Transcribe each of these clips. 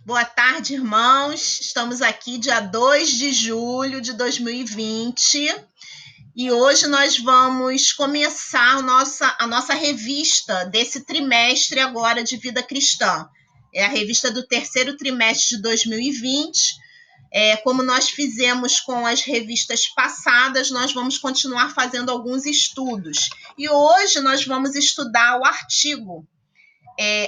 Boa tarde, irmãos. Estamos aqui dia 2 de julho de 2020 e hoje nós vamos começar a nossa revista desse trimestre agora de vida cristã. É a revista do terceiro trimestre de 2020. Como nós fizemos com as revistas passadas, nós vamos continuar fazendo alguns estudos. E hoje nós vamos estudar o artigo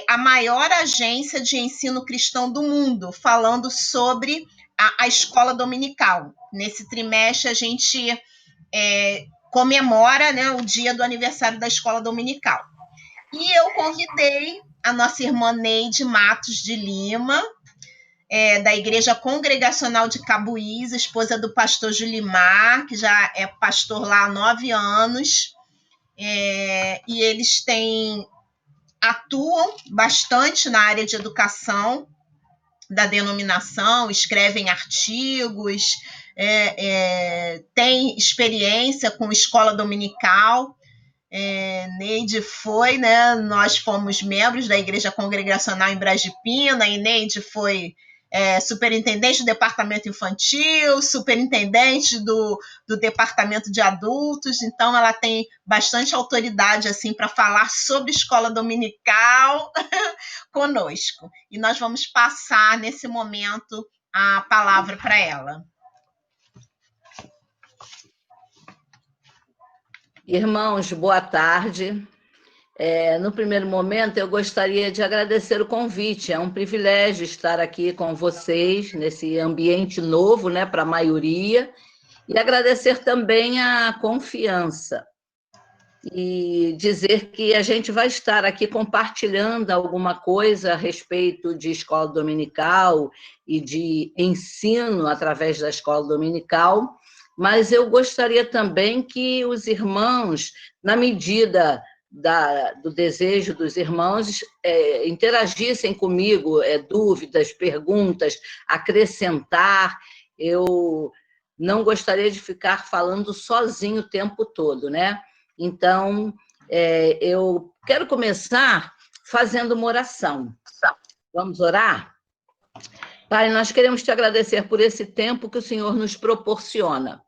a maior agência de ensino cristão do mundo, falando sobre a escola dominical. Nesse trimestre, a gente comemora, né, o dia do aniversário da escola dominical. E eu convidei a nossa irmã Neide Matos de Lima, da Igreja Congregacional de Cabuís, esposa do pastor Julimar, que já é pastor lá há 9 anos, e eles atuam bastante na área de educação da denominação, escrevem artigos, têm experiência com escola dominical. Neide foi, né? Nós fomos membros da Igreja Congregacional em Braz de Pina, e Neide foi superintendente do departamento infantil, superintendente do departamento de adultos, então ela tem bastante autoridade assim para falar sobre escola dominical conosco. E nós vamos passar nesse momento a palavra para ela. Irmãos, boa tarde. No primeiro momento, eu gostaria de agradecer o convite. É um privilégio estar aqui com vocês, nesse ambiente novo, né, para a maioria, e agradecer também a confiança. E dizer que a gente vai estar aqui compartilhando alguma coisa a respeito de escola dominical e de ensino através da escola dominical, mas eu gostaria também que os irmãos, na medida do desejo dos irmãos, interagissem comigo, dúvidas, perguntas, acrescentar. Eu não gostaria de ficar falando sozinho o tempo todo, né? Então, eu quero começar fazendo uma oração. Vamos orar? Pai, nós queremos te agradecer por esse tempo que o Senhor nos proporciona.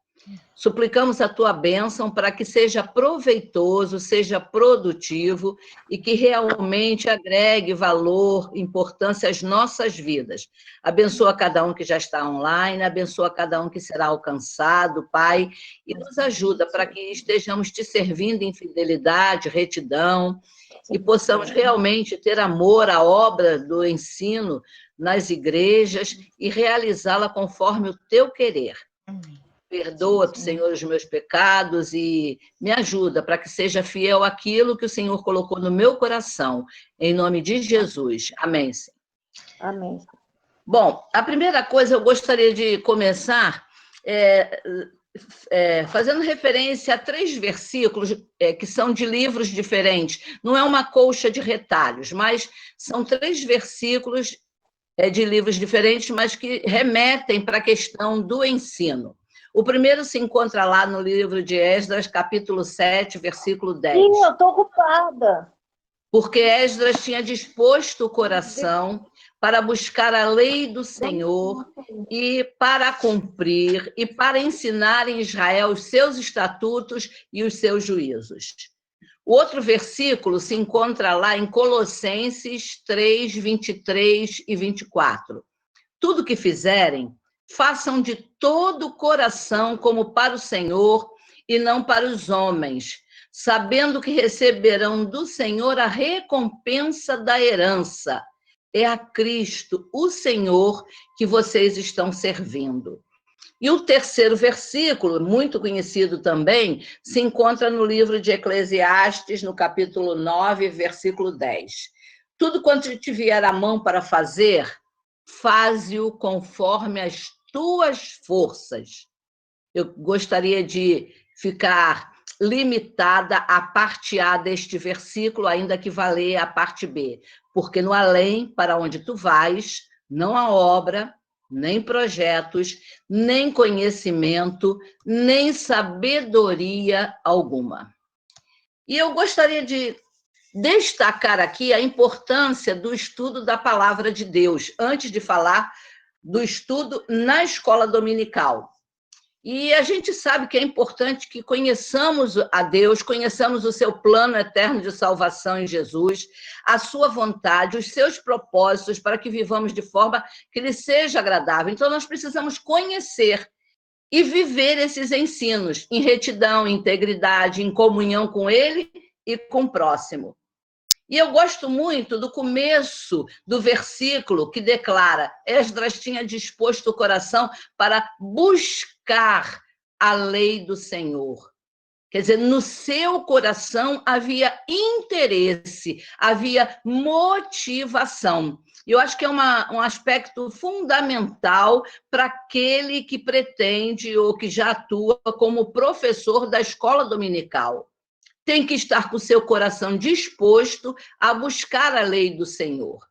Suplicamos a tua bênção para que seja proveitoso, seja produtivo e que realmente agregue valor, importância às nossas vidas. Abençoa cada um que já está online, abençoa cada um que será alcançado, Pai, e nos ajuda para que estejamos te servindo em fidelidade, retidão, e possamos realmente ter amor à obra do ensino nas igrejas e realizá-la conforme o teu querer. Perdoa, Senhor, os meus pecados e me ajuda para que seja fiel àquilo que o Senhor colocou no meu coração. Em nome de Jesus. Amém, Senhor. Amém. Bom, a primeira coisa eu gostaria de começar fazendo referência a 3 versículos que são de livros diferentes. Não é uma colcha de retalhos, mas são 3 versículos de livros diferentes, mas que remetem para a questão do ensino. O primeiro se encontra lá no livro de Esdras, capítulo 7, versículo 10. Sim, eu estou ocupada. Porque Esdras tinha disposto o coração para buscar a lei do Senhor e para cumprir e para ensinar em Israel os seus estatutos e os seus juízos. O outro versículo se encontra lá em Colossenses 3, 23 e 24. Tudo que fizerem, façam de todo o coração como para o Senhor e não para os homens, sabendo que receberão do Senhor a recompensa da herança. É a Cristo, o Senhor, que vocês estão servindo. E o terceiro versículo, muito conhecido também, se encontra no livro de Eclesiastes, no capítulo 9, versículo 10. Tudo quanto te vier à mão para fazer, faze-o conforme as tuas forças. Eu gostaria de ficar limitada à parte A deste versículo, ainda que vá ler a parte B, porque no além, para onde tu vais, não há obra, nem projetos, nem conhecimento, nem sabedoria alguma. E eu gostaria de destacar aqui a importância do estudo da palavra de Deus, antes de falar do estudo na escola dominical. E a gente sabe que é importante que conheçamos a Deus, conheçamos o seu plano eterno de salvação em Jesus, a sua vontade, os seus propósitos, para que vivamos de forma que lhe seja agradável. Então, nós precisamos conhecer e viver esses ensinos em retidão, em integridade, em comunhão com Ele e com o próximo. E eu gosto muito do começo do versículo que declara: Esdras tinha disposto o coração para buscar a lei do Senhor. Quer dizer, no seu coração havia interesse, havia motivação. E eu acho que é um aspecto fundamental para aquele que pretende ou que já atua como professor da escola dominical. Tem que estar com o seu coração disposto a buscar a lei do Senhor.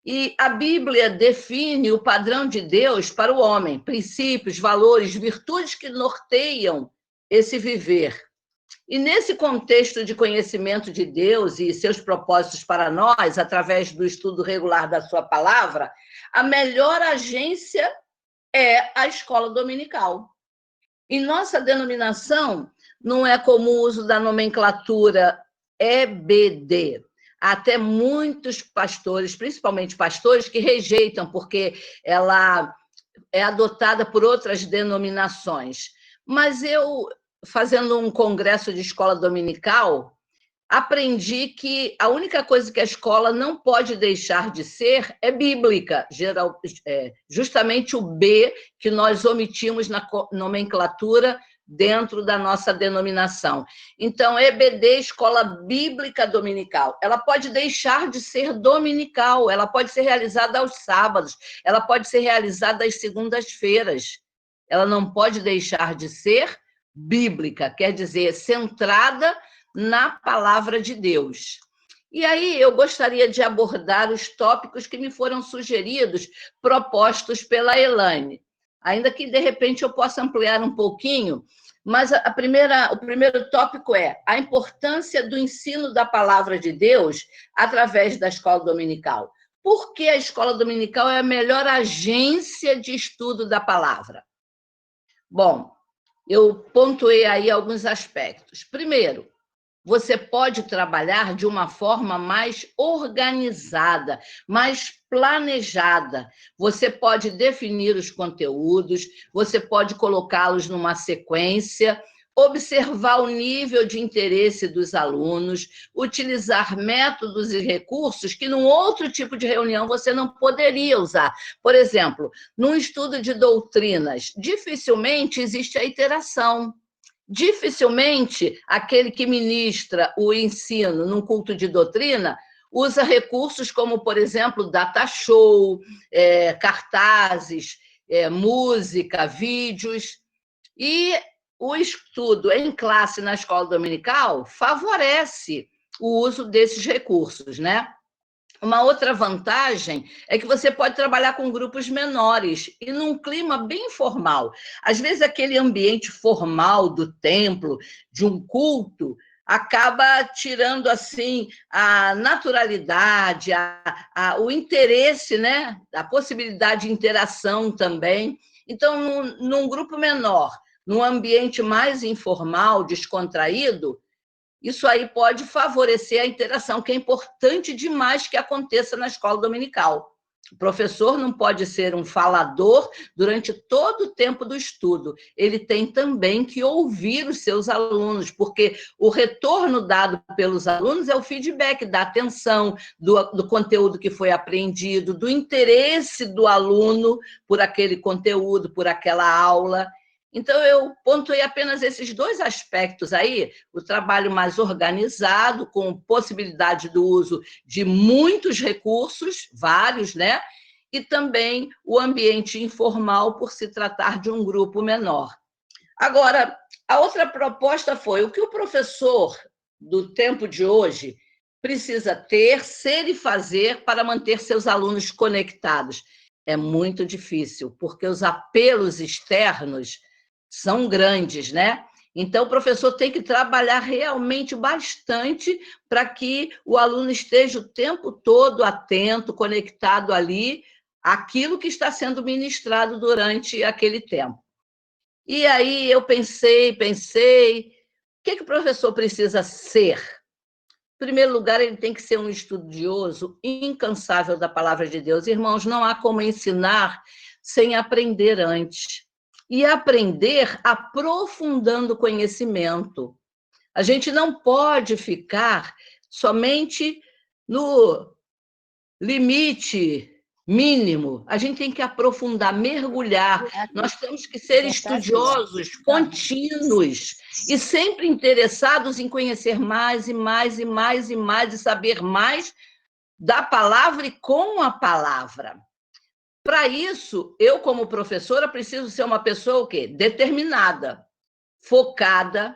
E a Bíblia define o padrão de Deus para o homem, princípios, valores, virtudes que norteiam esse viver. E nesse contexto de conhecimento de Deus e seus propósitos para nós, através do estudo regular da sua palavra, a melhor agência é a escola dominical. Em nossa denominação, não é comum o uso da nomenclatura EBD. Há até muitos pastores, principalmente pastores, que rejeitam, porque ela é adotada por outras denominações. Mas eu, fazendo um congresso de escola dominical, aprendi que a única coisa que a escola não pode deixar de ser é bíblica, justamente o B que nós omitimos na nomenclatura dentro da nossa denominação. Então, EBD, Escola Bíblica Dominical, ela pode deixar de ser dominical, ela pode ser realizada aos sábados, ela pode ser realizada às segundas-feiras, ela não pode deixar de ser bíblica, quer dizer, centrada na palavra de Deus. E aí eu gostaria de abordar os tópicos que me foram sugeridos, propostos pela Elaine. Ainda que, de repente, eu possa ampliar um pouquinho, mas o primeiro tópico é a importância do ensino da palavra de Deus através da escola dominical. Por que a escola dominical é a melhor agência de estudo da palavra? Bom, eu pontuei aí alguns aspectos. Primeiro, você pode trabalhar de uma forma mais organizada, mais planejada. Você pode definir os conteúdos, você pode colocá-los numa sequência, observar o nível de interesse dos alunos, utilizar métodos e recursos que num outro tipo de reunião você não poderia usar. Por exemplo, num estudo de doutrinas, dificilmente existe a iteração. Dificilmente aquele que ministra o ensino num culto de doutrina usa recursos como, por exemplo, data show, cartazes, música, vídeos. E o estudo em classe na escola dominical favorece o uso desses recursos, né? Uma outra vantagem é que você pode trabalhar com grupos menores e num clima bem formal. Às vezes, aquele ambiente formal do templo, de um culto, acaba tirando assim a naturalidade, o interesse, né? A possibilidade de interação também. Então, num grupo menor, num ambiente mais informal, descontraído, isso aí pode favorecer a interação, que é importante demais que aconteça na escola dominical. O professor não pode ser um falador durante todo o tempo do estudo. Ele tem também que ouvir os seus alunos, porque o retorno dado pelos alunos é o feedback da atenção, do conteúdo que foi aprendido, do interesse do aluno por aquele conteúdo, por aquela aula. Então, eu pontuei apenas esses dois aspectos aí, o trabalho mais organizado, com possibilidade do uso de muitos recursos, vários, né? E também o ambiente informal, por se tratar de um grupo menor. Agora, a outra proposta foi o que o professor do tempo de hoje precisa ter, ser e fazer para manter seus alunos conectados. É muito difícil, porque os apelos externos são grandes, né? Então, o professor tem que trabalhar realmente bastante para que o aluno esteja o tempo todo atento, conectado ali, àquilo que está sendo ministrado durante aquele tempo. E aí eu pensei, o que o professor precisa ser? Em primeiro lugar, ele tem que ser um estudioso incansável da palavra de Deus. Irmãos, não há como ensinar sem aprender antes. E aprender aprofundando o conhecimento. A gente não pode ficar somente no limite mínimo. A gente tem que aprofundar, mergulhar. Nós temos que ser estudiosos, contínuos e sempre interessados em conhecer mais e mais e mais e mais e saber mais da palavra e com a palavra. Para isso, eu, como professora, preciso ser uma pessoa o quê? Determinada, focada.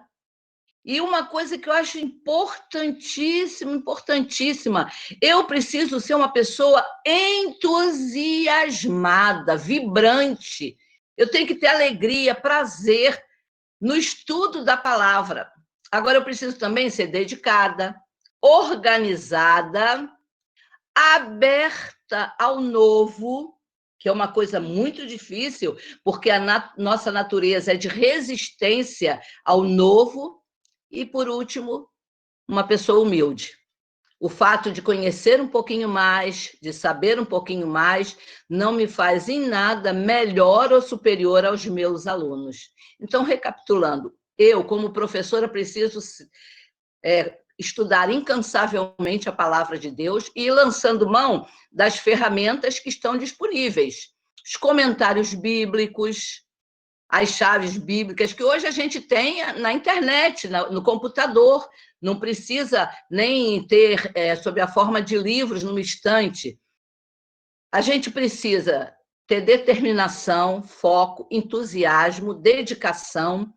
E uma coisa que eu acho importantíssima, importantíssima, eu preciso ser uma pessoa entusiasmada, vibrante. Eu tenho que ter alegria, prazer no estudo da palavra. Agora, eu preciso também ser dedicada, organizada, aberta ao novo, que é uma coisa muito difícil, porque a nossa natureza é de resistência ao novo. E, por último, uma pessoa humilde. O fato de conhecer um pouquinho mais, de saber um pouquinho mais, não me faz em nada melhor ou superior aos meus alunos. Então, recapitulando, eu, como professora, preciso estudar incansavelmente a palavra de Deus e ir lançando mão das ferramentas que estão disponíveis. Os comentários bíblicos, as chaves bíblicas, que hoje a gente tem na internet, no computador, não precisa nem ter sob a forma de livros numa estante. A gente precisa ter determinação, foco, entusiasmo, dedicação,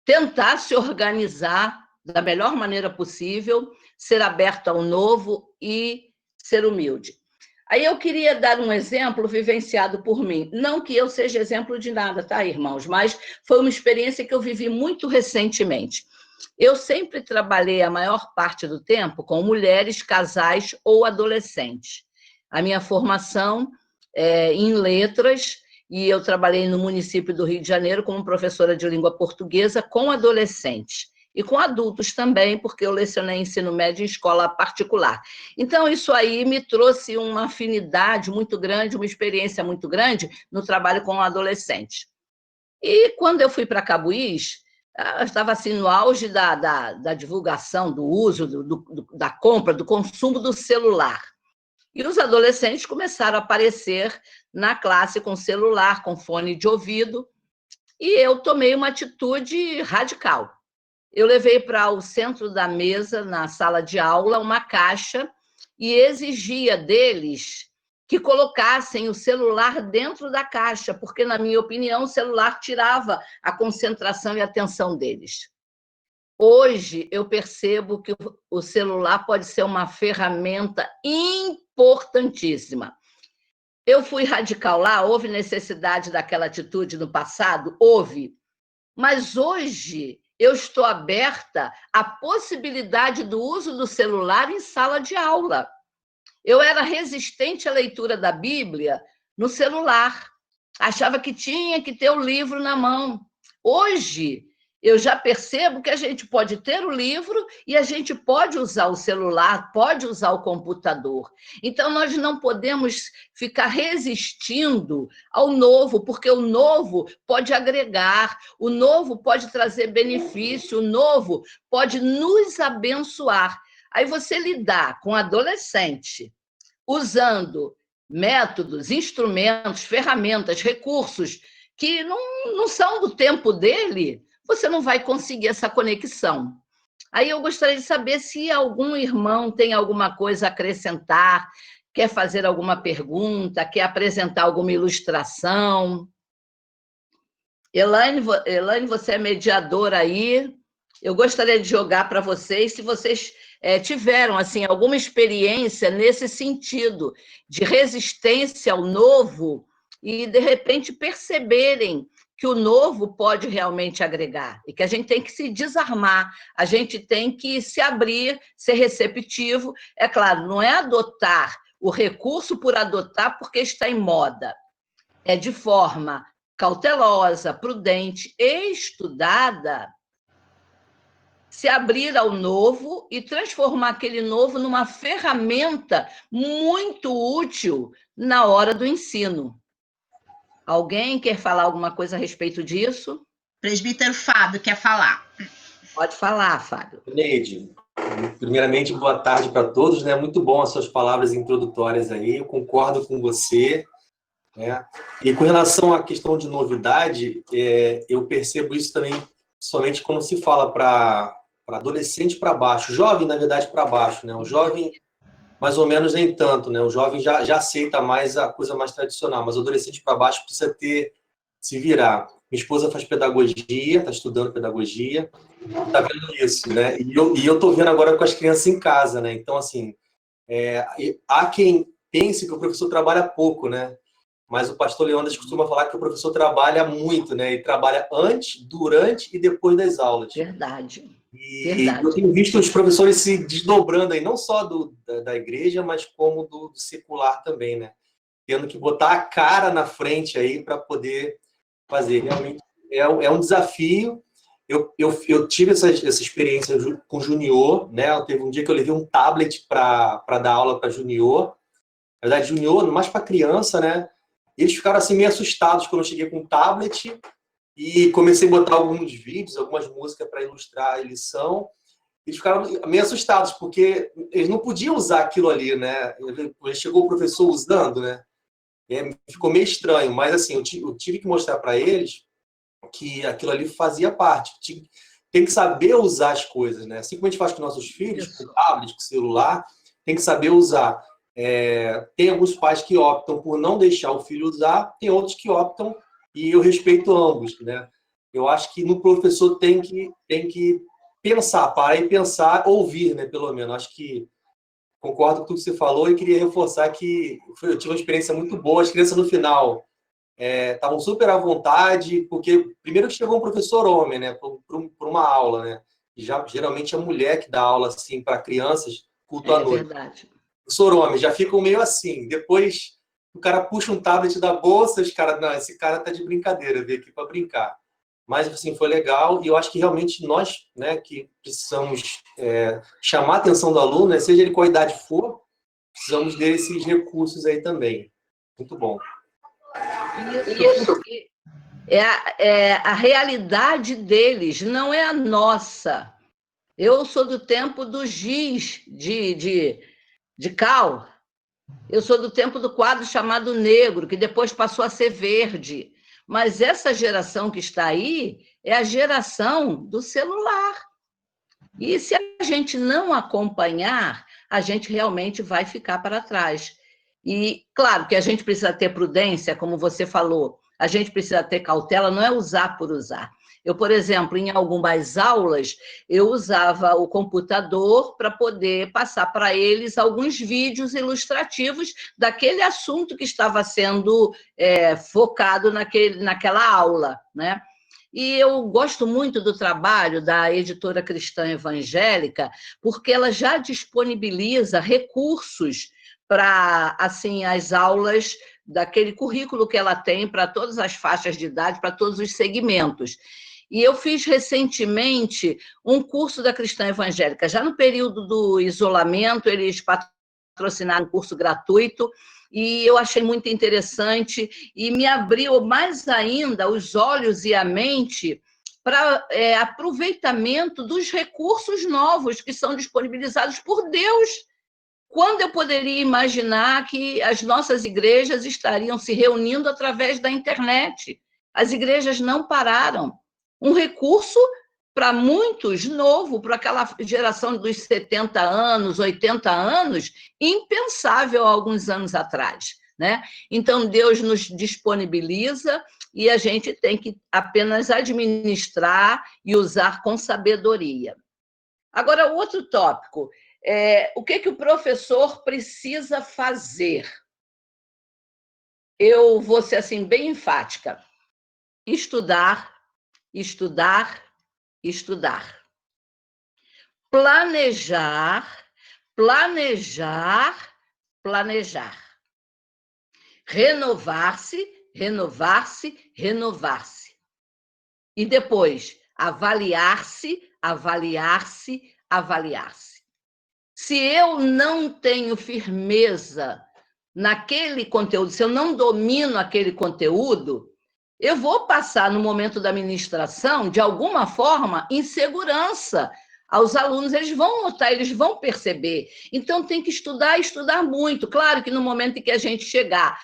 tentar se organizar da melhor maneira possível, ser aberto ao novo e ser humilde. Aí eu queria dar um exemplo vivenciado por mim. Não que eu seja exemplo de nada, tá, irmãos? Mas foi uma experiência que eu vivi muito recentemente. Eu sempre trabalhei a maior parte do tempo com mulheres, casais ou adolescentes. A minha formação é em letras, e eu trabalhei no município do Rio de Janeiro como professora de língua portuguesa com adolescentes. E com adultos também, porque eu lecionei ensino médio em escola particular. Então, isso aí me trouxe uma afinidade muito grande, uma experiência muito grande no trabalho com adolescentes. E quando eu fui para Cabuís, eu estava assim, no auge da divulgação, do uso, da compra, do consumo do celular. E os adolescentes começaram a aparecer na classe com celular, com fone de ouvido, e eu tomei uma atitude radical. Eu levei para o centro da mesa, na sala de aula, uma caixa e exigia deles que colocassem o celular dentro da caixa, porque, na minha opinião, o celular tirava a concentração e a atenção deles. Hoje, eu percebo que o celular pode ser uma ferramenta importantíssima. Eu fui radical lá, houve necessidade daquela atitude no passado? Houve. Mas hoje eu estou aberta à possibilidade do uso do celular em sala de aula. Eu era resistente à leitura da Bíblia no celular. Achava que tinha que ter o livro na mão. Hoje, eu já percebo que a gente pode ter o livro e a gente pode usar o celular, pode usar o computador. Então, nós não podemos ficar resistindo ao novo, porque o novo pode agregar, o novo pode trazer benefício, o novo pode nos abençoar. Aí você lidar com adolescente usando métodos, instrumentos, ferramentas, recursos que não são do tempo dele, você não vai conseguir essa conexão. Aí eu gostaria de saber se algum irmão tem alguma coisa a acrescentar, quer fazer alguma pergunta, quer apresentar alguma ilustração. Elaine, você é mediadora aí. Eu gostaria de jogar para vocês, se vocês tiveram assim alguma experiência nesse sentido de resistência ao novo e, de repente, perceberem que o novo pode realmente agregar e que a gente tem que se desarmar, a gente tem que se abrir, ser receptivo. É claro, não é adotar o recurso por adotar porque está em moda, é de forma cautelosa, prudente e estudada, se abrir ao novo e transformar aquele novo numa ferramenta muito útil na hora do ensino. Alguém quer falar alguma coisa a respeito disso? Presbítero Fábio quer falar. Pode falar, Fábio. Neide, primeiramente, boa tarde para todos, né? Muito bom as suas palavras introdutórias aí, eu concordo com você, né? E com relação à questão de novidade, eu percebo isso também somente quando se fala para adolescente para baixo, jovem, na verdade, para baixo, né? O jovem, mais ou menos, nem tanto, né? O jovem já aceita mais a coisa mais tradicional, mas o adolescente para baixo precisa se virar. Minha esposa faz pedagogia, está estudando pedagogia, tá vendo isso, né? E eu tô vendo agora com as crianças em casa, né? Então, assim, há quem pense que o professor trabalha pouco, né? Mas o pastor Leônidas costuma falar que o professor trabalha muito, né? E trabalha antes, durante e depois das aulas. Verdade. E eu tenho visto os professores se desdobrando aí, não só da igreja, mas como do secular também, né? Tendo que botar a cara na frente aí para poder fazer. Realmente é um desafio. Eu tive essa experiência com junior, né? Teve um dia que eu levei um tablet para dar aula para junior. Na verdade, junior, mais para criança, né? Eles ficaram assim meio assustados quando eu cheguei com o tablet e comecei a botar alguns vídeos, algumas músicas para ilustrar a lição. Eles ficaram meio assustados, porque eles não podiam usar aquilo ali, né? Chegou o professor usando, né? Ficou meio estranho, mas assim, eu tive que mostrar para eles que aquilo ali fazia parte. Tem que saber usar as coisas, né? Assim como a gente faz com nossos filhos, com tablet, com celular, tem que saber usar. Tem alguns pais que optam por não deixar o filho usar, tem outros que optam, e eu respeito ambos, né? Eu acho que no professor tem que pensar, parar e pensar, ouvir, né? Pelo menos. Acho que concordo com tudo que você falou e queria reforçar que eu tive uma experiência muito boa. As crianças, no final, estavam super à vontade, porque primeiro que chegou um professor homem, né, para uma aula, né, geralmente é a mulher que dá aula assim para crianças, culto à noite. Verdade. Professor homem, já ficam meio assim. Depois o cara puxa um tablet da bolsa, os caras, não, esse cara tá de brincadeira, veio aqui para brincar. Mas assim foi legal e eu acho que realmente nós, né, que precisamos chamar a atenção do aluno, né, seja ele qual idade for, precisamos desses recursos aí também. Muito bom. Isso, porque é a realidade deles, não é a nossa. Eu sou do tempo do giz de cal. Eu sou do tempo do quadro chamado negro, que depois passou a ser verde. Mas essa geração que está aí é a geração do celular. E se a gente não acompanhar, a gente realmente vai ficar para trás. E, claro, que a gente precisa ter prudência, como você falou, a gente precisa ter cautela, não é usar por usar. Eu, por exemplo, em algumas aulas, eu usava o computador para poder passar para eles alguns vídeos ilustrativos daquele assunto que estava sendo focado naquela aula, né? E eu gosto muito do trabalho da editora cristã evangélica, porque ela já disponibiliza recursos para assim as aulas daquele currículo que ela tem para todas as faixas de idade, para todos os segmentos. E eu fiz recentemente um curso da cristã evangélica, já no período do isolamento, eles patrocinaram um curso gratuito, e eu achei muito interessante e me abriu mais ainda os olhos e a mente para aproveitamento dos recursos novos que são disponibilizados por Deus. Quando eu poderia imaginar que as nossas igrejas estariam se reunindo através da internet? As igrejas não pararam. Um recurso para muitos novo, para aquela geração dos 70 anos, 80 anos, impensável há alguns anos atrás, né? Então, Deus nos disponibiliza e a gente tem que apenas administrar e usar com sabedoria. Agora, outro tópico, o que o professor precisa fazer? Eu vou ser assim, bem enfática. estudar, estudar, estudar. Planejar, planejar, planejar. Renovar-se, renovar-se, renovar-se. E depois, avaliar-se, avaliar-se, avaliar-se. Se eu não tenho firmeza naquele conteúdo, se eu não domino aquele conteúdo, eu vou passar no momento da ministração, de alguma forma, insegurança aos alunos. Eles vão notar, eles vão perceber. Então, tem que estudar, estudar muito. Claro que no momento em que a gente chegar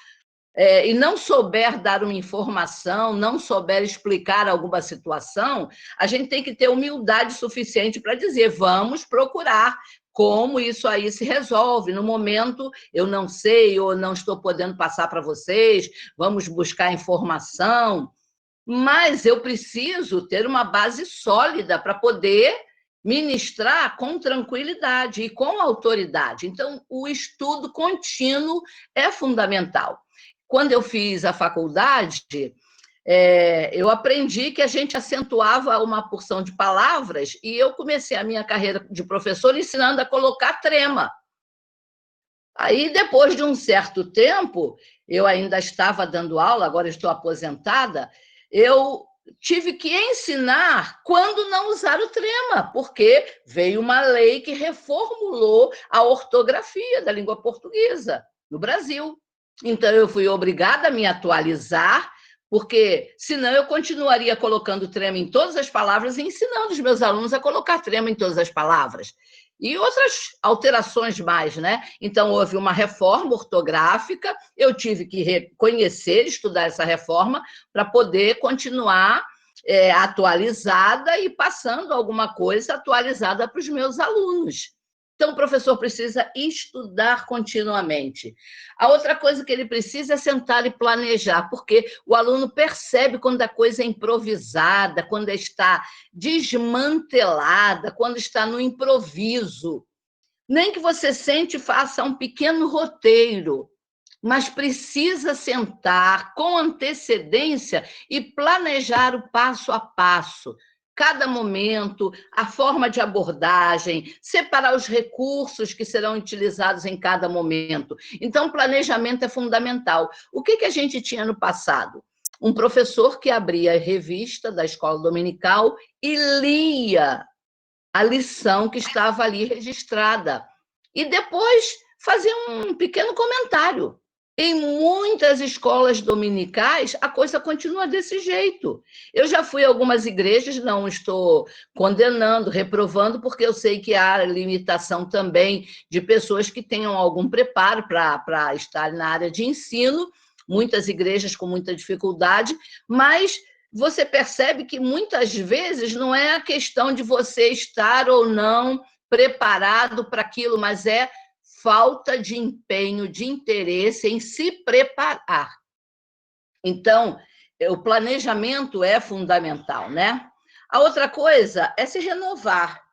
e não souber dar uma informação, não souber explicar alguma situação, a gente tem que ter humildade suficiente para dizer, vamos procurar como isso aí se resolve. No momento, eu não sei ou não estou podendo passar para vocês, vamos buscar informação, mas eu preciso ter uma base sólida para poder ministrar com tranquilidade e com autoridade. Então, o estudo contínuo é fundamental. Quando eu fiz a faculdade, eu aprendi que a gente acentuava uma porção de palavras e eu comecei a minha carreira de professor ensinando a colocar trema. Aí, depois de um certo tempo, eu ainda estava dando aula, agora estou aposentada, eu tive que ensinar quando não usar o trema, porque veio uma lei que reformulou a ortografia da língua portuguesa no Brasil. Então, eu fui obrigada a me atualizar, porque senão eu continuaria colocando trema em todas as palavras e ensinando os meus alunos a colocar trema em todas as palavras. E outras alterações mais, né? Então, houve uma reforma ortográfica, eu tive que reconhecer, estudar essa reforma, para poder continuar atualizada e passando alguma coisa atualizada para os meus alunos. Então, o professor precisa estudar continuamente. A outra coisa que ele precisa é sentar e planejar, porque o aluno percebe quando a coisa é improvisada, quando está desmantelada, quando está no improviso. Nem que você sente e faça um pequeno roteiro, mas precisa sentar com antecedência e planejar o passo a passo. Cada momento, a forma de abordagem, separar os recursos que serão utilizados em cada momento. Então, o planejamento é fundamental. O que a gente tinha no passado? Um professor que abria a revista da escola dominical e lia a lição que estava ali registrada. E depois fazia um pequeno comentário. Em muitas escolas dominicais, a coisa continua desse jeito. Eu já fui a algumas igrejas, não estou condenando, reprovando, porque eu sei que há limitação também de pessoas que tenham algum preparo para estar na área de ensino, muitas igrejas com muita dificuldade, mas você percebe que muitas vezes não é a questão de você estar ou não preparado para aquilo, mas é falta de empenho, de interesse em se preparar. Então, o planejamento é fundamental, né? A outra coisa é se renovar.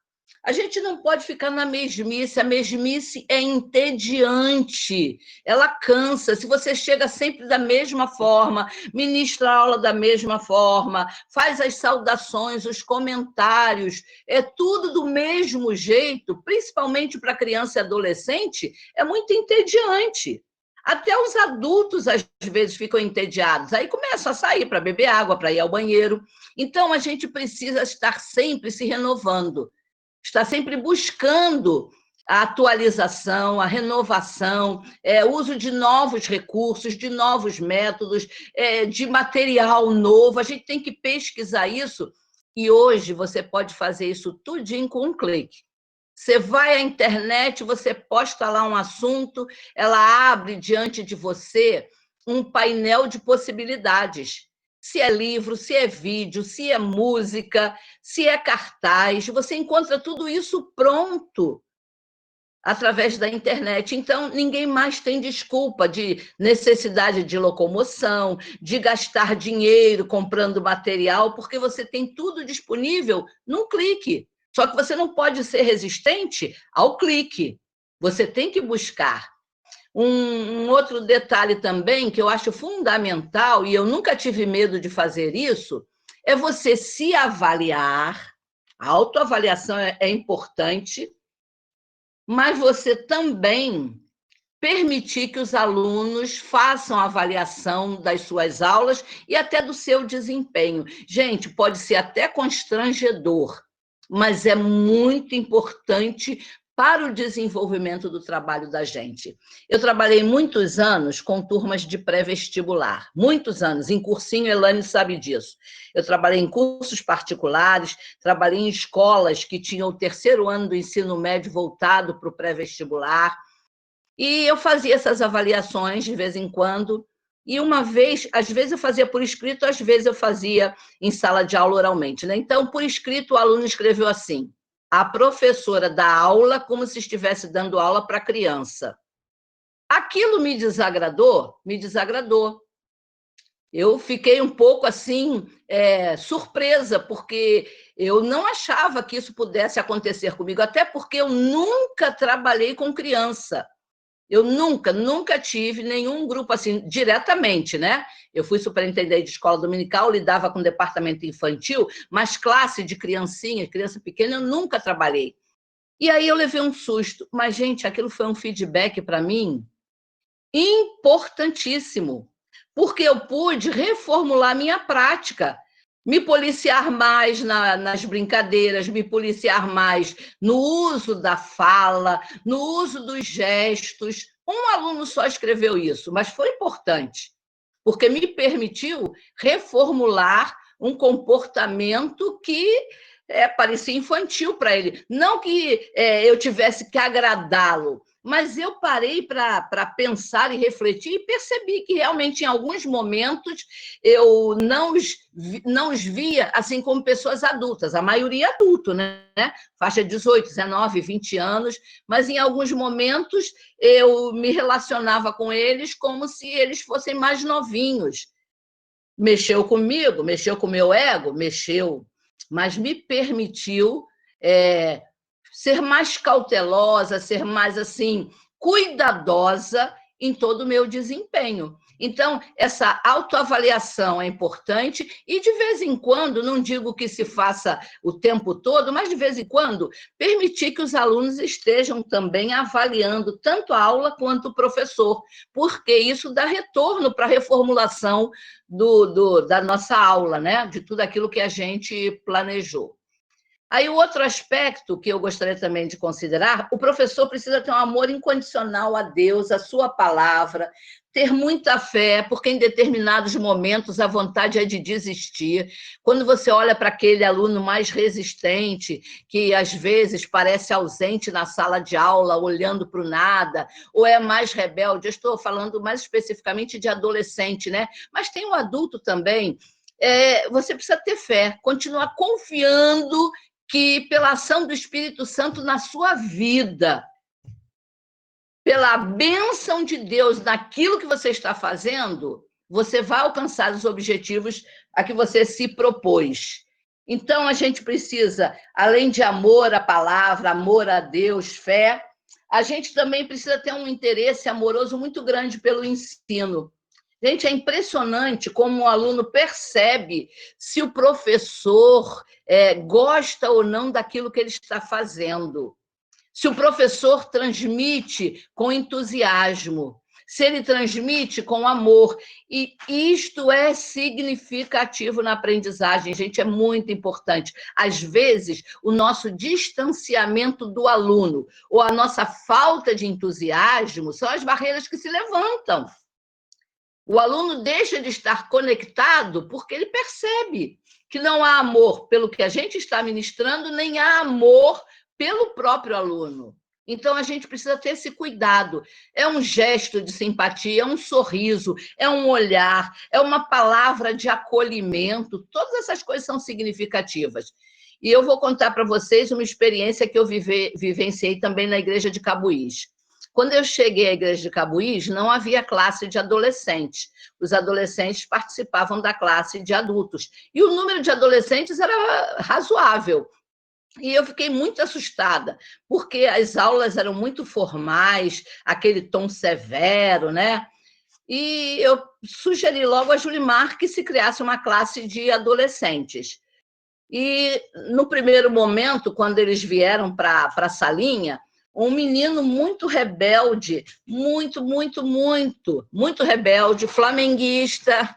A gente não pode ficar na mesmice, a mesmice é entediante, ela cansa. Se você chega sempre da mesma forma, ministra a aula da mesma forma, faz as saudações, os comentários, é tudo do mesmo jeito, principalmente para criança e adolescente, é muito entediante. Até os adultos, às vezes, ficam entediados, aí começam a sair para beber água, para ir ao banheiro. Então, a gente precisa estar sempre se renovando, está sempre buscando a atualização, a renovação, o uso de novos recursos, de novos métodos, de material novo. A gente tem que pesquisar isso e hoje você pode fazer isso tudinho com um clique. Você vai à internet, você posta lá um assunto, ela abre diante de você um painel de possibilidades. Se é livro, se é vídeo, se é música, se é cartaz, você encontra tudo isso pronto através da internet. Então, ninguém mais tem desculpa de necessidade de locomoção, de gastar dinheiro comprando material, porque você tem tudo disponível num clique. Só que você não pode ser resistente ao clique. Você tem que buscar. Um outro detalhe também que eu acho fundamental, e eu nunca tive medo de fazer isso, é você se avaliar. A autoavaliação é importante, mas você também permitir que os alunos façam a avaliação das suas aulas e até do seu desempenho. Gente, pode ser até constrangedor, mas é muito importante para o desenvolvimento do trabalho da gente. Eu trabalhei muitos anos com turmas de pré-vestibular, muitos anos, em cursinho, Elane sabe disso. Eu trabalhei em cursos particulares, trabalhei em escolas que tinham o terceiro ano do ensino médio voltado para o pré-vestibular, e eu fazia essas avaliações de vez em quando, e uma vez, às vezes eu fazia por escrito, às vezes eu fazia em sala de aula oralmente, né? Então, por escrito, o aluno escreveu assim: a professora dá aula como se estivesse dando aula para a criança. Aquilo me desagradou? Me desagradou. Eu fiquei um pouco assim, surpresa, porque eu não achava que isso pudesse acontecer comigo, até porque eu nunca trabalhei com criança. Eu nunca tive nenhum grupo assim, diretamente, né? Eu fui superintendente de escola dominical, lidava com departamento infantil, mas classe de criancinha, criança pequena, eu nunca trabalhei. E aí eu levei um susto. Mas, gente, aquilo foi um feedback para mim importantíssimo, porque eu pude reformular minha prática, me policiar mais nas brincadeiras, me policiar mais no uso da fala, no uso dos gestos. Um aluno só escreveu isso, mas foi importante, porque me permitiu reformular um comportamento que parecia infantil para ele. Não que eu tivesse que agradá-lo, mas eu parei para pensar e refletir e percebi que realmente em alguns momentos eu não os via assim como pessoas adultas, a maioria adulto, né? Faixa 18, 19, 20 anos, mas em alguns momentos eu me relacionava com eles como se eles fossem mais novinhos. Mexeu comigo, mexeu com o meu ego, mexeu, mas me permitiu ser mais cautelosa, ser mais assim cuidadosa em todo o meu desempenho. Então, essa autoavaliação é importante e, de vez em quando, não digo que se faça o tempo todo, mas, de vez em quando, permitir que os alunos estejam também avaliando tanto a aula quanto o professor, porque isso dá retorno para a reformulação da nossa aula, né? De tudo aquilo que a gente planejou. Aí, o outro aspecto que eu gostaria também de considerar, o professor precisa ter um amor incondicional a Deus, a sua palavra, ter muita fé, porque em determinados momentos a vontade é de desistir. Quando você olha para aquele aluno mais resistente, que às vezes parece ausente na sala de aula, olhando para o nada, ou é mais rebelde, eu estou falando mais especificamente de adolescente, né? Mas tem um adulto também. Você precisa ter fé, continuar confiando que pela ação do Espírito Santo na sua vida, pela bênção de Deus naquilo que você está fazendo, você vai alcançar os objetivos a que você se propôs. Então, a gente precisa, além de amor à palavra, amor a Deus, fé, a gente também precisa ter um interesse amoroso muito grande pelo ensino. Gente, é impressionante como o aluno percebe se o professor gosta ou não daquilo que ele está fazendo. Se o professor transmite com entusiasmo, se ele transmite com amor. E isto é significativo na aprendizagem, gente, é muito importante. Às vezes, o nosso distanciamento do aluno ou a nossa falta de entusiasmo são as barreiras que se levantam. O aluno deixa de estar conectado porque ele percebe que não há amor pelo que a gente está ministrando, nem há amor pelo próprio aluno. Então, a gente precisa ter esse cuidado. É um gesto de simpatia, é um sorriso, é um olhar, é uma palavra de acolhimento. Todas essas coisas são significativas. E eu vou contar para vocês uma experiência que eu vivenciei também na igreja de Cabuís. Quando eu cheguei à igreja de Cabuís, não havia classe de adolescentes. Os adolescentes participavam da classe de adultos. E o número de adolescentes era razoável. E eu fiquei muito assustada, porque as aulas eram muito formais, aquele tom severo, né? E eu sugeri logo a Julimar que se criasse uma classe de adolescentes. E, no primeiro momento, quando eles vieram para a salinha, um menino muito rebelde, muito rebelde, flamenguista,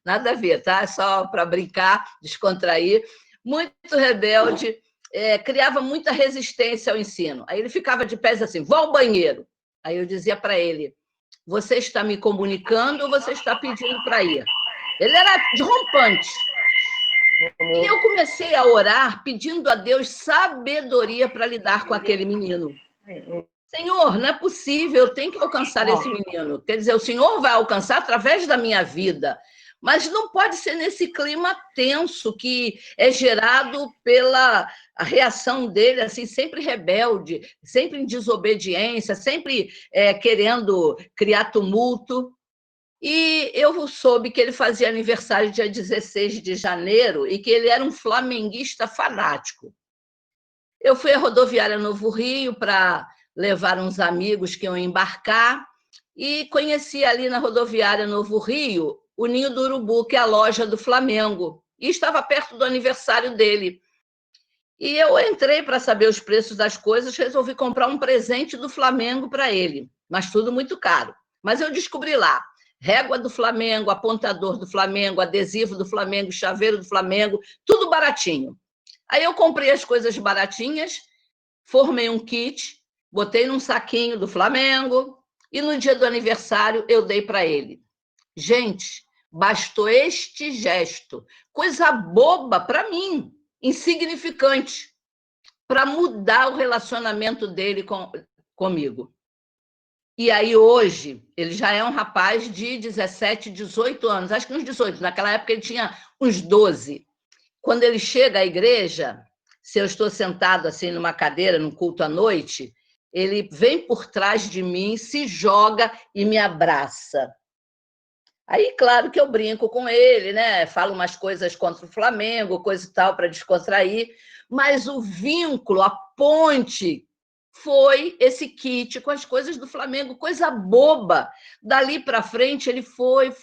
nada a ver, tá? Só para brincar, descontrair, muito rebelde, criava muita resistência ao ensino. Aí ele ficava de pés assim, vá ao banheiro. Aí eu dizia para ele, você está me comunicando ou você está pedindo para ir? Ele era rompante. E eu comecei a orar pedindo a Deus sabedoria para lidar com aquele menino. Senhor, não é possível, eu tenho que alcançar esse menino. Quer dizer, o Senhor vai alcançar através da minha vida, mas não pode ser nesse clima tenso que é gerado pela a reação dele, assim, sempre rebelde, sempre em desobediência, sempre querendo criar tumulto. E eu soube que ele fazia aniversário dia 16 de janeiro e que ele era um flamenguista fanático. Eu fui à rodoviária Novo Rio para levar uns amigos que iam embarcar e conheci ali na rodoviária Novo Rio o Ninho do Urubu, que é a loja do Flamengo, e estava perto do aniversário dele. E eu entrei para saber os preços das coisas, resolvi comprar um presente do Flamengo para ele, mas tudo muito caro. Mas eu descobri lá, régua do Flamengo, apontador do Flamengo, adesivo do Flamengo, chaveiro do Flamengo, tudo baratinho. Aí eu comprei as coisas baratinhas, formei um kit, botei num saquinho do Flamengo e no dia do aniversário eu dei para ele. Gente, bastou este gesto, coisa boba para mim, insignificante, para mudar o relacionamento dele comigo. E aí, hoje, ele já é um rapaz de 17, 18 anos, acho que uns 18, naquela época ele tinha uns 12. Quando ele chega à igreja, se eu estou sentado assim numa cadeira, num culto à noite, ele vem por trás de mim, se joga e me abraça. Aí, claro que eu brinco com ele, né? Falo umas coisas contra o Flamengo, coisa e tal, para descontrair, mas o vínculo, a ponte, foi esse kit com as coisas do Flamengo, coisa boba. Dali para frente, ele foi,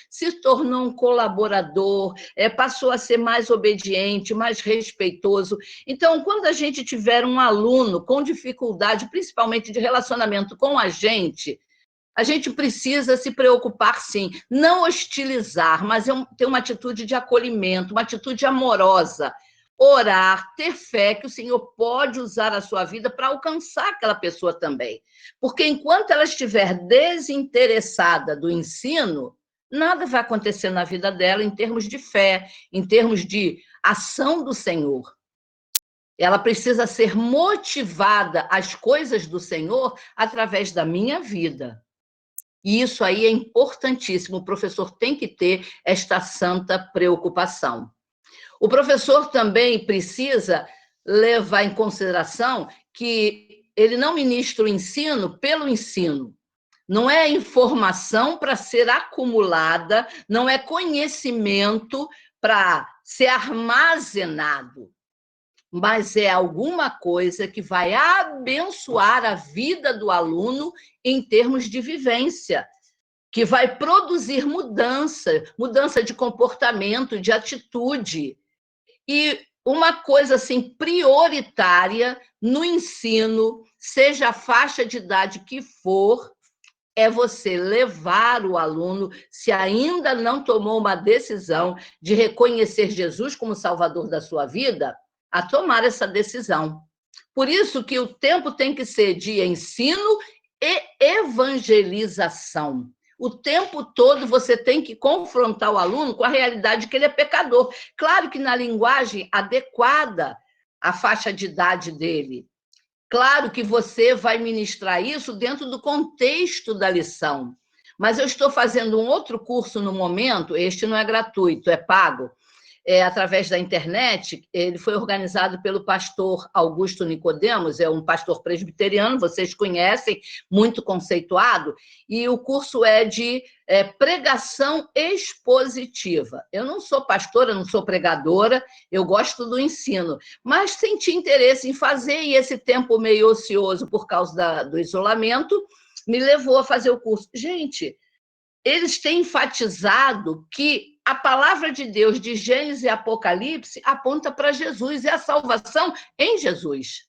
se tornou um colaborador, passou a ser mais obediente, mais respeitoso. Então, quando a gente tiver um aluno com dificuldade, principalmente de relacionamento com a gente precisa se preocupar, sim, não hostilizar, mas ter uma atitude de acolhimento, uma atitude amorosa, orar, ter fé que o Senhor pode usar a sua vida para alcançar aquela pessoa também. Porque enquanto ela estiver desinteressada do ensino, nada vai acontecer na vida dela em termos de fé, em termos de ação do Senhor. Ela precisa ser motivada às coisas do Senhor através da minha vida. E isso aí é importantíssimo, o professor tem que ter esta santa preocupação. O professor também precisa levar em consideração que ele não ministra o ensino pelo ensino. Não é informação para ser acumulada, não é conhecimento para ser armazenado, mas é alguma coisa que vai abençoar a vida do aluno em termos de vivência, que vai produzir mudança de comportamento, de atitude. E uma coisa assim prioritária no ensino, seja a faixa de idade que for, é você levar o aluno, se ainda não tomou uma decisão de reconhecer Jesus como Salvador da sua vida, a tomar essa decisão. Por isso que o tempo tem que ser de ensino e evangelização. O tempo todo você tem que confrontar o aluno com a realidade que ele é pecador. Claro que na linguagem adequada à faixa de idade dele. Claro que você vai ministrar isso dentro do contexto da lição. Mas eu estou fazendo um outro curso no momento, este não é gratuito, é pago, através da internet. Ele foi organizado pelo pastor Augusto Nicodemos, é um pastor presbiteriano, vocês conhecem, muito conceituado, e o curso é de pregação expositiva. Eu não sou pastora, não sou pregadora, eu gosto do ensino, mas senti interesse em fazer, e esse tempo meio ocioso por causa do isolamento me levou a fazer o curso. Gente, eles têm enfatizado que a palavra de Deus de Gênesis e Apocalipse aponta para Jesus, é a salvação em Jesus.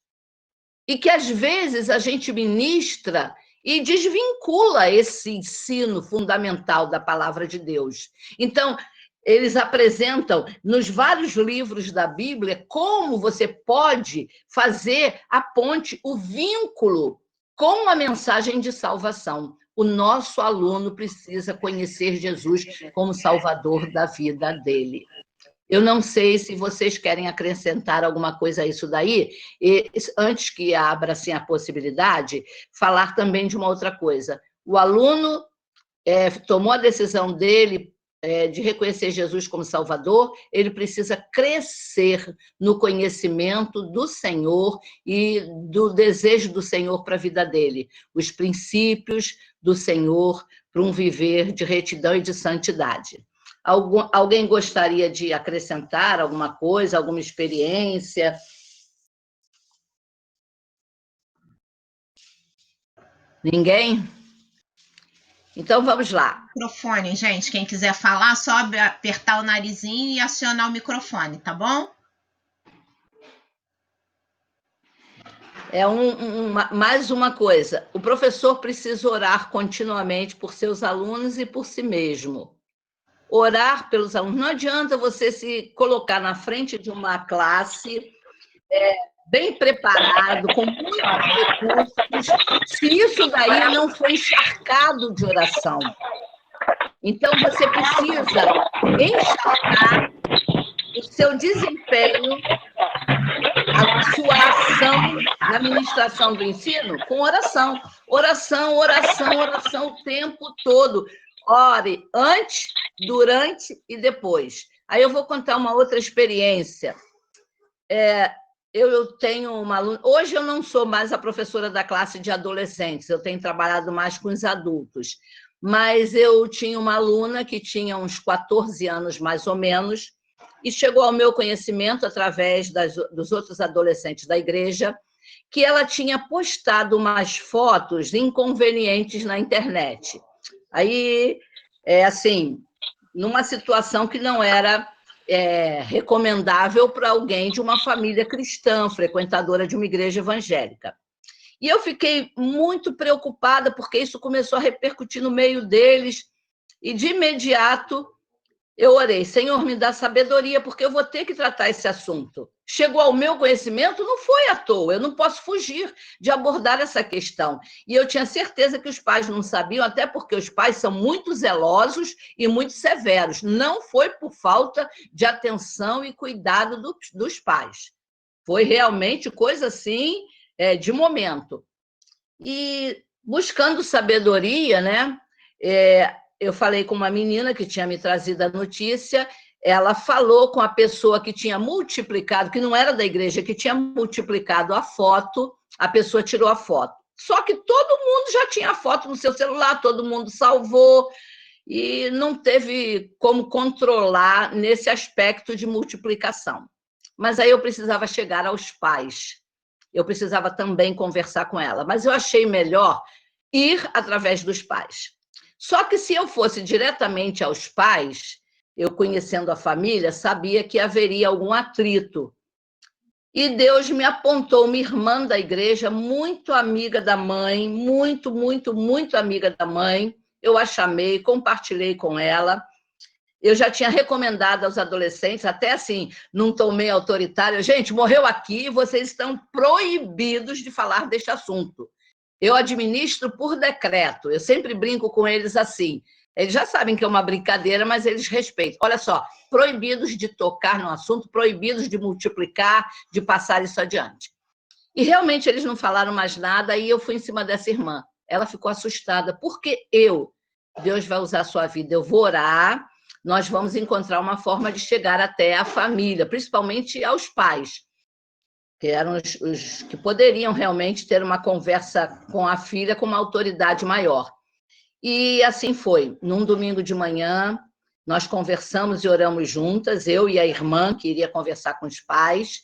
E que, às vezes, a gente ministra e desvincula esse ensino fundamental da palavra de Deus. Então, eles apresentam, nos vários livros da Bíblia, como você pode fazer a ponte, o vínculo com a mensagem de salvação. O nosso aluno precisa conhecer Jesus como Salvador da vida dele. Eu não sei se vocês querem acrescentar alguma coisa a isso daí, e antes que abra assim, a possibilidade, falar também de uma outra coisa. O aluno tomou a decisão dele de reconhecer Jesus como Salvador, ele precisa crescer no conhecimento do Senhor e do desejo do Senhor para a vida dele, os princípios do Senhor para um viver de retidão e de santidade. Alguém gostaria de acrescentar alguma coisa, alguma experiência? Ninguém? Então, vamos lá. Microfone, gente. Quem quiser falar, só apertar o narizinho e acionar o microfone, tá bom? Mais uma coisa. O professor precisa orar continuamente por seus alunos e por si mesmo. Orar pelos alunos. Não adianta você se colocar na frente de uma classe bem preparado, com muitos recursos, se isso daí não for encharcado de oração. Então, você precisa encharcar o seu desempenho, a sua ação na administração do ensino com oração. Oração, oração, oração o tempo todo. Ore antes, durante e depois. Aí eu vou contar uma outra experiência. Eu tenho uma aluna... Hoje eu não sou mais a professora da classe de adolescentes, eu tenho trabalhado mais com os adultos. Mas eu tinha uma aluna que tinha uns 14 anos, mais ou menos, e chegou ao meu conhecimento, através dos outros adolescentes da igreja, que ela tinha postado umas fotos inconvenientes na internet. Aí, assim, numa situação que não era recomendável para alguém de uma família cristã, frequentadora de uma igreja evangélica. E eu fiquei muito preocupada, porque isso começou a repercutir no meio deles, e de imediato eu orei: Senhor, me dá sabedoria, porque eu vou ter que tratar esse assunto. Chegou ao meu conhecimento, não foi à toa, eu não posso fugir de abordar essa questão. E eu tinha certeza que os pais não sabiam, até porque os pais são muito zelosos e muito severos. Não foi por falta de atenção e cuidado dos pais. Foi realmente coisa assim, de momento. E buscando sabedoria, né? Eu falei com uma menina que tinha me trazido a notícia, ela falou com a pessoa que tinha multiplicado, que não era da igreja, que tinha multiplicado a foto, a pessoa tirou a foto. Só que todo mundo já tinha a foto no seu celular, todo mundo salvou, e não teve como controlar nesse aspecto de multiplicação. Mas aí eu precisava chegar aos pais, eu precisava também conversar com ela, mas eu achei melhor ir através dos pais. Só que se eu fosse diretamente aos pais, eu conhecendo a família, sabia que haveria algum atrito. E Deus me apontou uma irmã da igreja, muito amiga da mãe, muito, muito, muito amiga da mãe. Eu a chamei, compartilhei com ela. Eu já tinha recomendado aos adolescentes, até assim, num tom meio autoritário: gente, morreu aqui, vocês estão proibidos de falar deste assunto. Eu administro por decreto, eu sempre brinco com eles assim. Eles já sabem que é uma brincadeira, mas eles respeitam. Olha só, proibidos de tocar no assunto, proibidos de multiplicar, de passar isso adiante. E realmente eles não falaram mais nada, e eu fui em cima dessa irmã. Ela ficou assustada, porque Deus vai usar a sua vida, eu vou orar, nós vamos encontrar uma forma de chegar até a família, principalmente aos pais, que eram os que poderiam realmente ter uma conversa com a filha com uma autoridade maior. E assim foi. Num domingo de manhã, nós conversamos e oramos juntas, eu e a irmã, que iria conversar com os pais,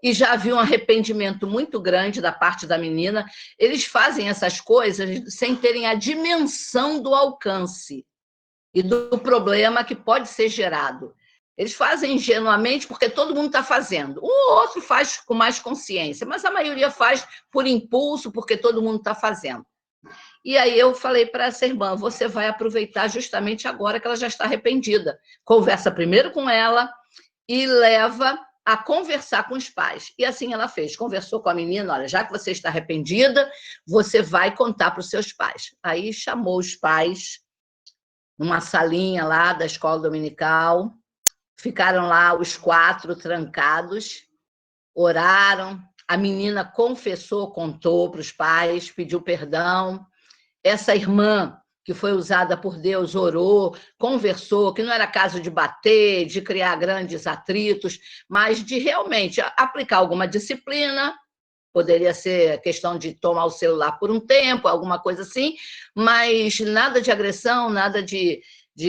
e já havia um arrependimento muito grande da parte da menina. Eles fazem essas coisas sem terem a dimensão do alcance e do problema que pode ser gerado. Eles fazem ingenuamente porque todo mundo está fazendo. Um ou outro faz com mais consciência, mas a maioria faz por impulso, porque todo mundo está fazendo. E aí eu falei para essa irmã, você vai aproveitar justamente agora que ela já está arrependida. Conversa primeiro com ela e leva a conversar com os pais. E assim ela fez, conversou com a menina, olha, já que você está arrependida, você vai contar para os seus pais. Aí chamou os pais numa salinha lá da escola dominical, ficaram lá os 4 trancados, oraram, a menina confessou, contou para os pais, pediu perdão. Essa irmã, que foi usada por Deus, orou, conversou, que não era caso de bater, de criar grandes atritos, mas de realmente aplicar alguma disciplina, poderia ser questão de tomar o celular por um tempo, alguma coisa assim, mas nada de agressão, nada de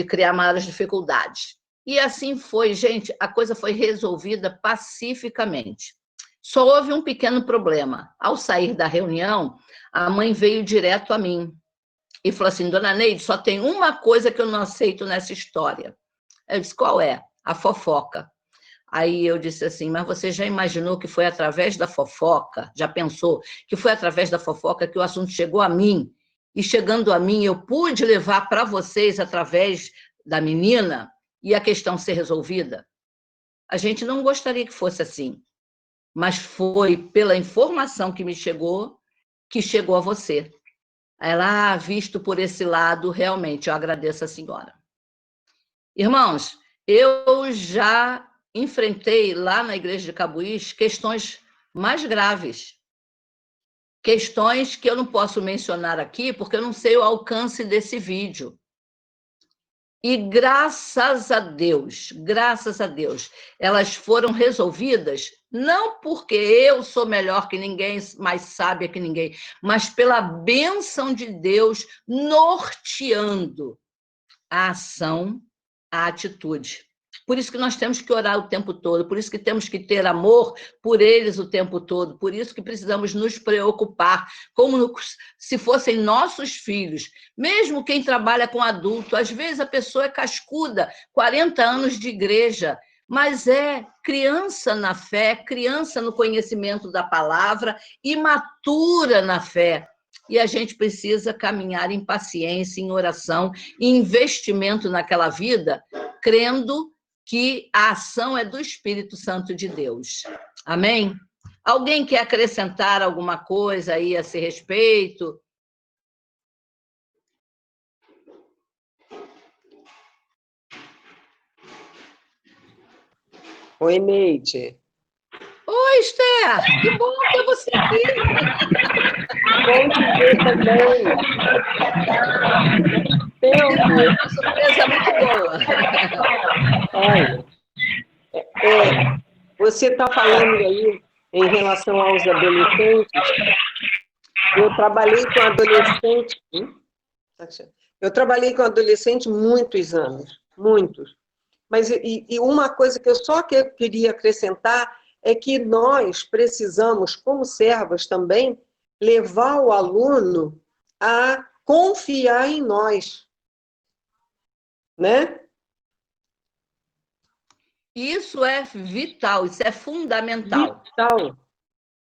criar maiores dificuldades. E assim foi, gente, a coisa foi resolvida pacificamente. Só houve um pequeno problema. Ao sair da reunião, a mãe veio direto a mim e falou assim, dona Neide, só tem uma coisa que eu não aceito nessa história. Eu disse, qual é? A fofoca. Aí eu disse assim, mas você já imaginou que foi através da fofoca, já pensou que foi através da fofoca que o assunto chegou a mim? E chegando a mim, eu pude levar para vocês através da menina e a questão ser resolvida? A gente não gostaria que fosse assim, mas foi pela informação que me chegou, que chegou a você. Ela, visto por esse lado, realmente, eu agradeço a senhora. Irmãos, eu já enfrentei lá na igreja de Cabuís questões mais graves, questões que eu não posso mencionar aqui, porque eu não sei o alcance desse vídeo. E graças a Deus, elas foram resolvidas, não porque eu sou melhor que ninguém, mais sábia que ninguém, mas pela bênção de Deus norteando a ação, a atitude. Por isso que nós temos que orar o tempo todo, por isso que temos que ter amor por eles o tempo todo, por isso que precisamos nos preocupar, como se fossem nossos filhos. Mesmo quem trabalha com adulto, às vezes a pessoa é cascuda, 40 anos de igreja, mas é criança na fé, criança no conhecimento da palavra, imatura na fé. E a gente precisa caminhar em paciência, em oração, em investimento naquela vida, crendo que a ação é do Espírito Santo de Deus. Amém? Alguém quer acrescentar alguma coisa aí a esse respeito? Oi, Neide. Oi, Esther! Que bom ter você aqui! Bom te ver também. Uma surpresa muito boa. Olha, você está falando aí em relação aos adolescentes. Eu trabalhei com adolescente. Eu trabalhei com adolescente muitos anos, muitos. Mas e uma coisa que eu só queria acrescentar é que nós precisamos, como servas também, levar o aluno a confiar em nós, né? Isso é vital, isso é fundamental.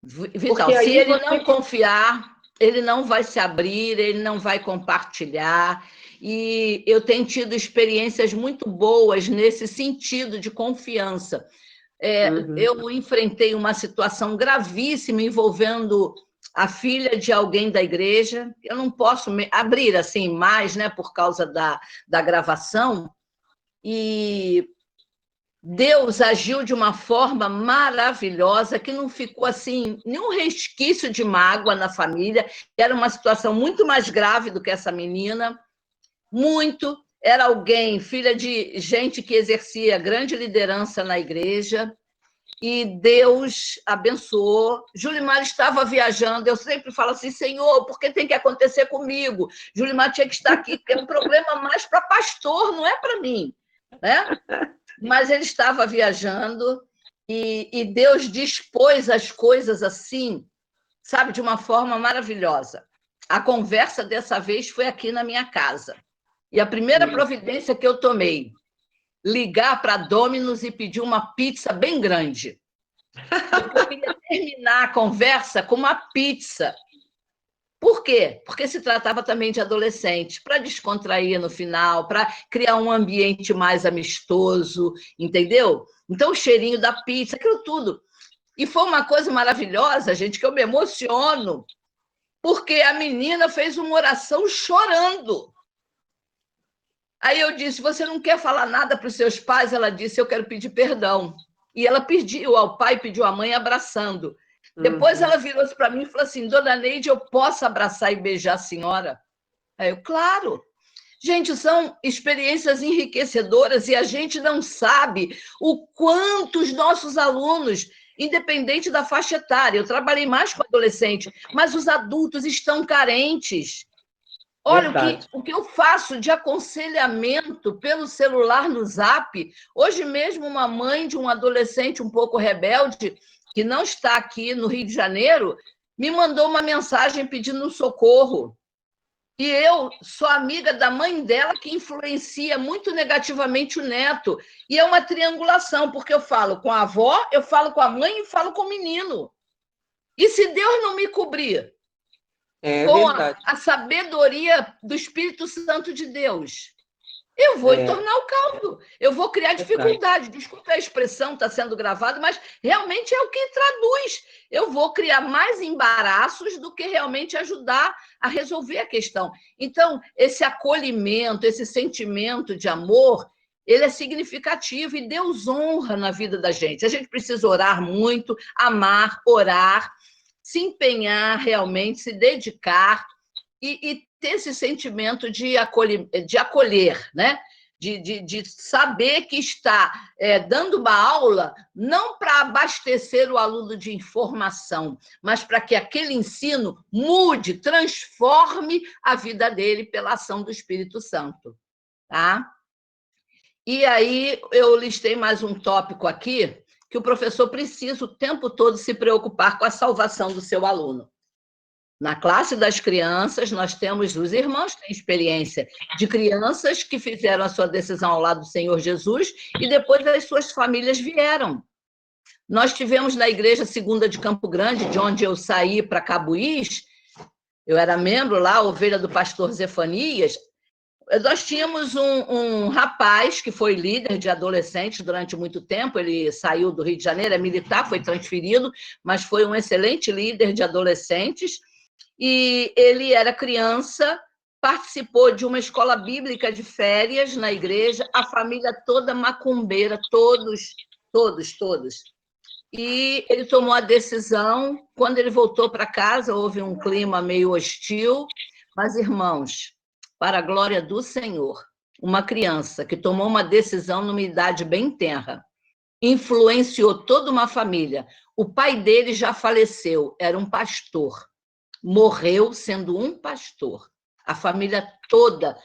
Vital. Se ele não confiar, ele não vai se abrir, ele não vai compartilhar. E eu tenho tido experiências muito boas nesse sentido de confiança. Eu enfrentei uma situação gravíssima envolvendo a filha de alguém da igreja. Eu não posso abrir assim mais, né, por causa da gravação. E Deus agiu de uma forma maravilhosa, que não ficou assim nenhum resquício de mágoa na família. Era uma situação muito mais grave do que essa menina, muito. era alguém, filha de gente que exercia grande liderança na igreja, e Deus abençoou. Julimar estava viajando, eu sempre falo assim, Senhor, por que tem que acontecer comigo? Julimar tinha que estar aqui, porque é um problema mais para pastor, não é para mim, né? Mas ele estava viajando e Deus dispôs as coisas assim, sabe, de uma forma maravilhosa. A conversa dessa vez foi aqui na minha casa. E a primeira providência que eu tomei, ligar para a Domino's e pedir uma pizza bem grande. Porque eu queria terminar a conversa com uma pizza. Por quê? Porque se tratava também de adolescente, para descontrair no final, para criar um ambiente mais amistoso, entendeu? Então, o cheirinho da pizza, aquilo tudo. E foi uma coisa maravilhosa, gente, que eu me emociono, porque a menina fez uma oração chorando. Aí eu disse, você não quer falar nada para os seus pais? Ela disse, eu quero pedir perdão. E ela pediu ao pai, pediu à mãe, abraçando. Depois ela virou-se para mim e falou assim, Dona Neide, eu posso abraçar e beijar a senhora? Aí eu, claro. Gente, são experiências enriquecedoras e a gente não sabe o quanto os nossos alunos, independente da faixa etária, eu trabalhei mais com adolescente, mas os adultos estão carentes. Olha, o que eu faço de aconselhamento pelo celular no Zap. Hoje mesmo, uma mãe de um adolescente um pouco rebelde, que não está aqui no Rio de Janeiro, me mandou uma mensagem pedindo socorro. E eu sou amiga da mãe dela, que influencia muito negativamente o neto. E é uma triangulação, porque eu falo com a avó, eu falo com a mãe e falo com o menino. E se Deus não me cobrir com a sabedoria do Espírito Santo de Deus, eu vou entornar o caldo, eu vou criar dificuldade. Desculpa a expressão, está sendo gravado, mas realmente é o que traduz. Eu vou criar mais embaraços do que realmente ajudar a resolver a questão. Então, esse acolhimento, esse sentimento de amor, ele é significativo e Deus honra na vida da gente. A gente precisa orar muito, amar, orar, se empenhar realmente, se dedicar e ter esse sentimento de acolher, né? De saber que está dando uma aula não para abastecer o aluno de informação, mas para que aquele ensino mude, transforme a vida dele pela ação do Espírito Santo. Tá? E aí eu listei mais um tópico aqui, que o professor precisa o tempo todo se preocupar com a salvação do seu aluno. Na classe das crianças, nós temos, os irmãos têm experiência de crianças que fizeram a sua decisão ao lado do Senhor Jesus e depois as suas famílias vieram. Nós tivemos na Igreja Segunda de Campo Grande, de onde eu saí para Cabuís, eu era membro lá, ovelha do pastor Zefanias, nós tínhamos um rapaz que foi líder de adolescentes durante muito tempo, ele saiu do Rio de Janeiro, é militar, foi transferido, mas foi um excelente líder de adolescentes, e ele era criança, participou de uma escola bíblica de férias na igreja, a família toda macumbeira, todos. E ele tomou a decisão, quando ele voltou para casa, houve um clima meio hostil, mas, irmãos, para a glória do Senhor, uma criança que tomou uma decisão numa idade bem tenra, influenciou toda uma família. O pai dele já faleceu, era um pastor. Morreu sendo um pastor. A família toda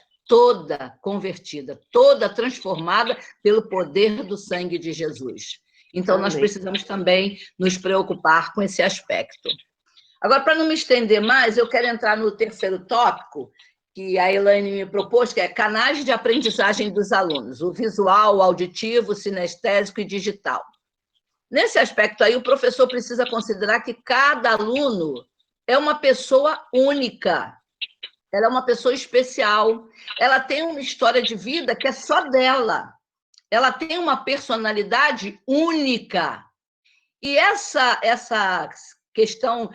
convertida, toda transformada pelo poder do sangue de Jesus. Então, nós precisamos também nos preocupar com esse aspecto. Agora, para não me estender mais, eu quero entrar no terceiro tópico, que a Elaine me propôs, que é canais de aprendizagem dos alunos, o visual, o auditivo, o sinestésico e digital. Nesse aspecto aí, o professor precisa considerar que cada aluno é uma pessoa única, ela é uma pessoa especial, ela tem uma história de vida que é só dela, ela tem uma personalidade única. E essa questão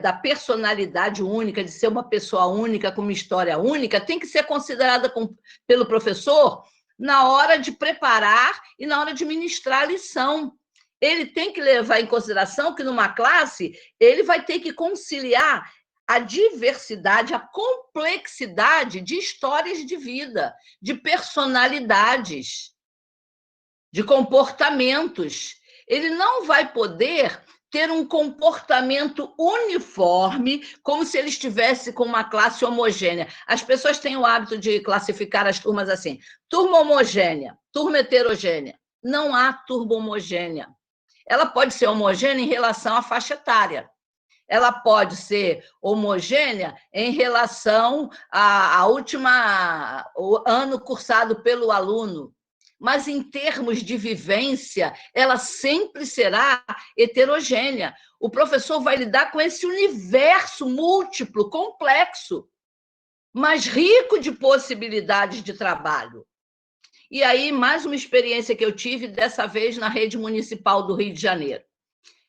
da personalidade única, de ser uma pessoa única, com uma história única, tem que ser considerada pelo professor na hora de preparar e na hora de ministrar a lição. Ele tem que levar em consideração que, numa classe, ele vai ter que conciliar a diversidade, a complexidade de histórias de vida, de personalidades, de comportamentos. Ele não vai poder ter um comportamento uniforme, como se ele estivesse com uma classe homogênea. As pessoas têm o hábito de classificar as turmas assim: turma homogênea, turma heterogênea. Não há turma homogênea. Ela pode ser homogênea em relação à faixa etária. Ela pode ser homogênea em relação ao ano cursado pelo aluno, mas em termos de vivência, ela sempre será heterogênea. O professor vai lidar com esse universo múltiplo, complexo, mas rico de possibilidades de trabalho. E aí, mais uma experiência que eu tive, dessa vez na rede municipal do Rio de Janeiro.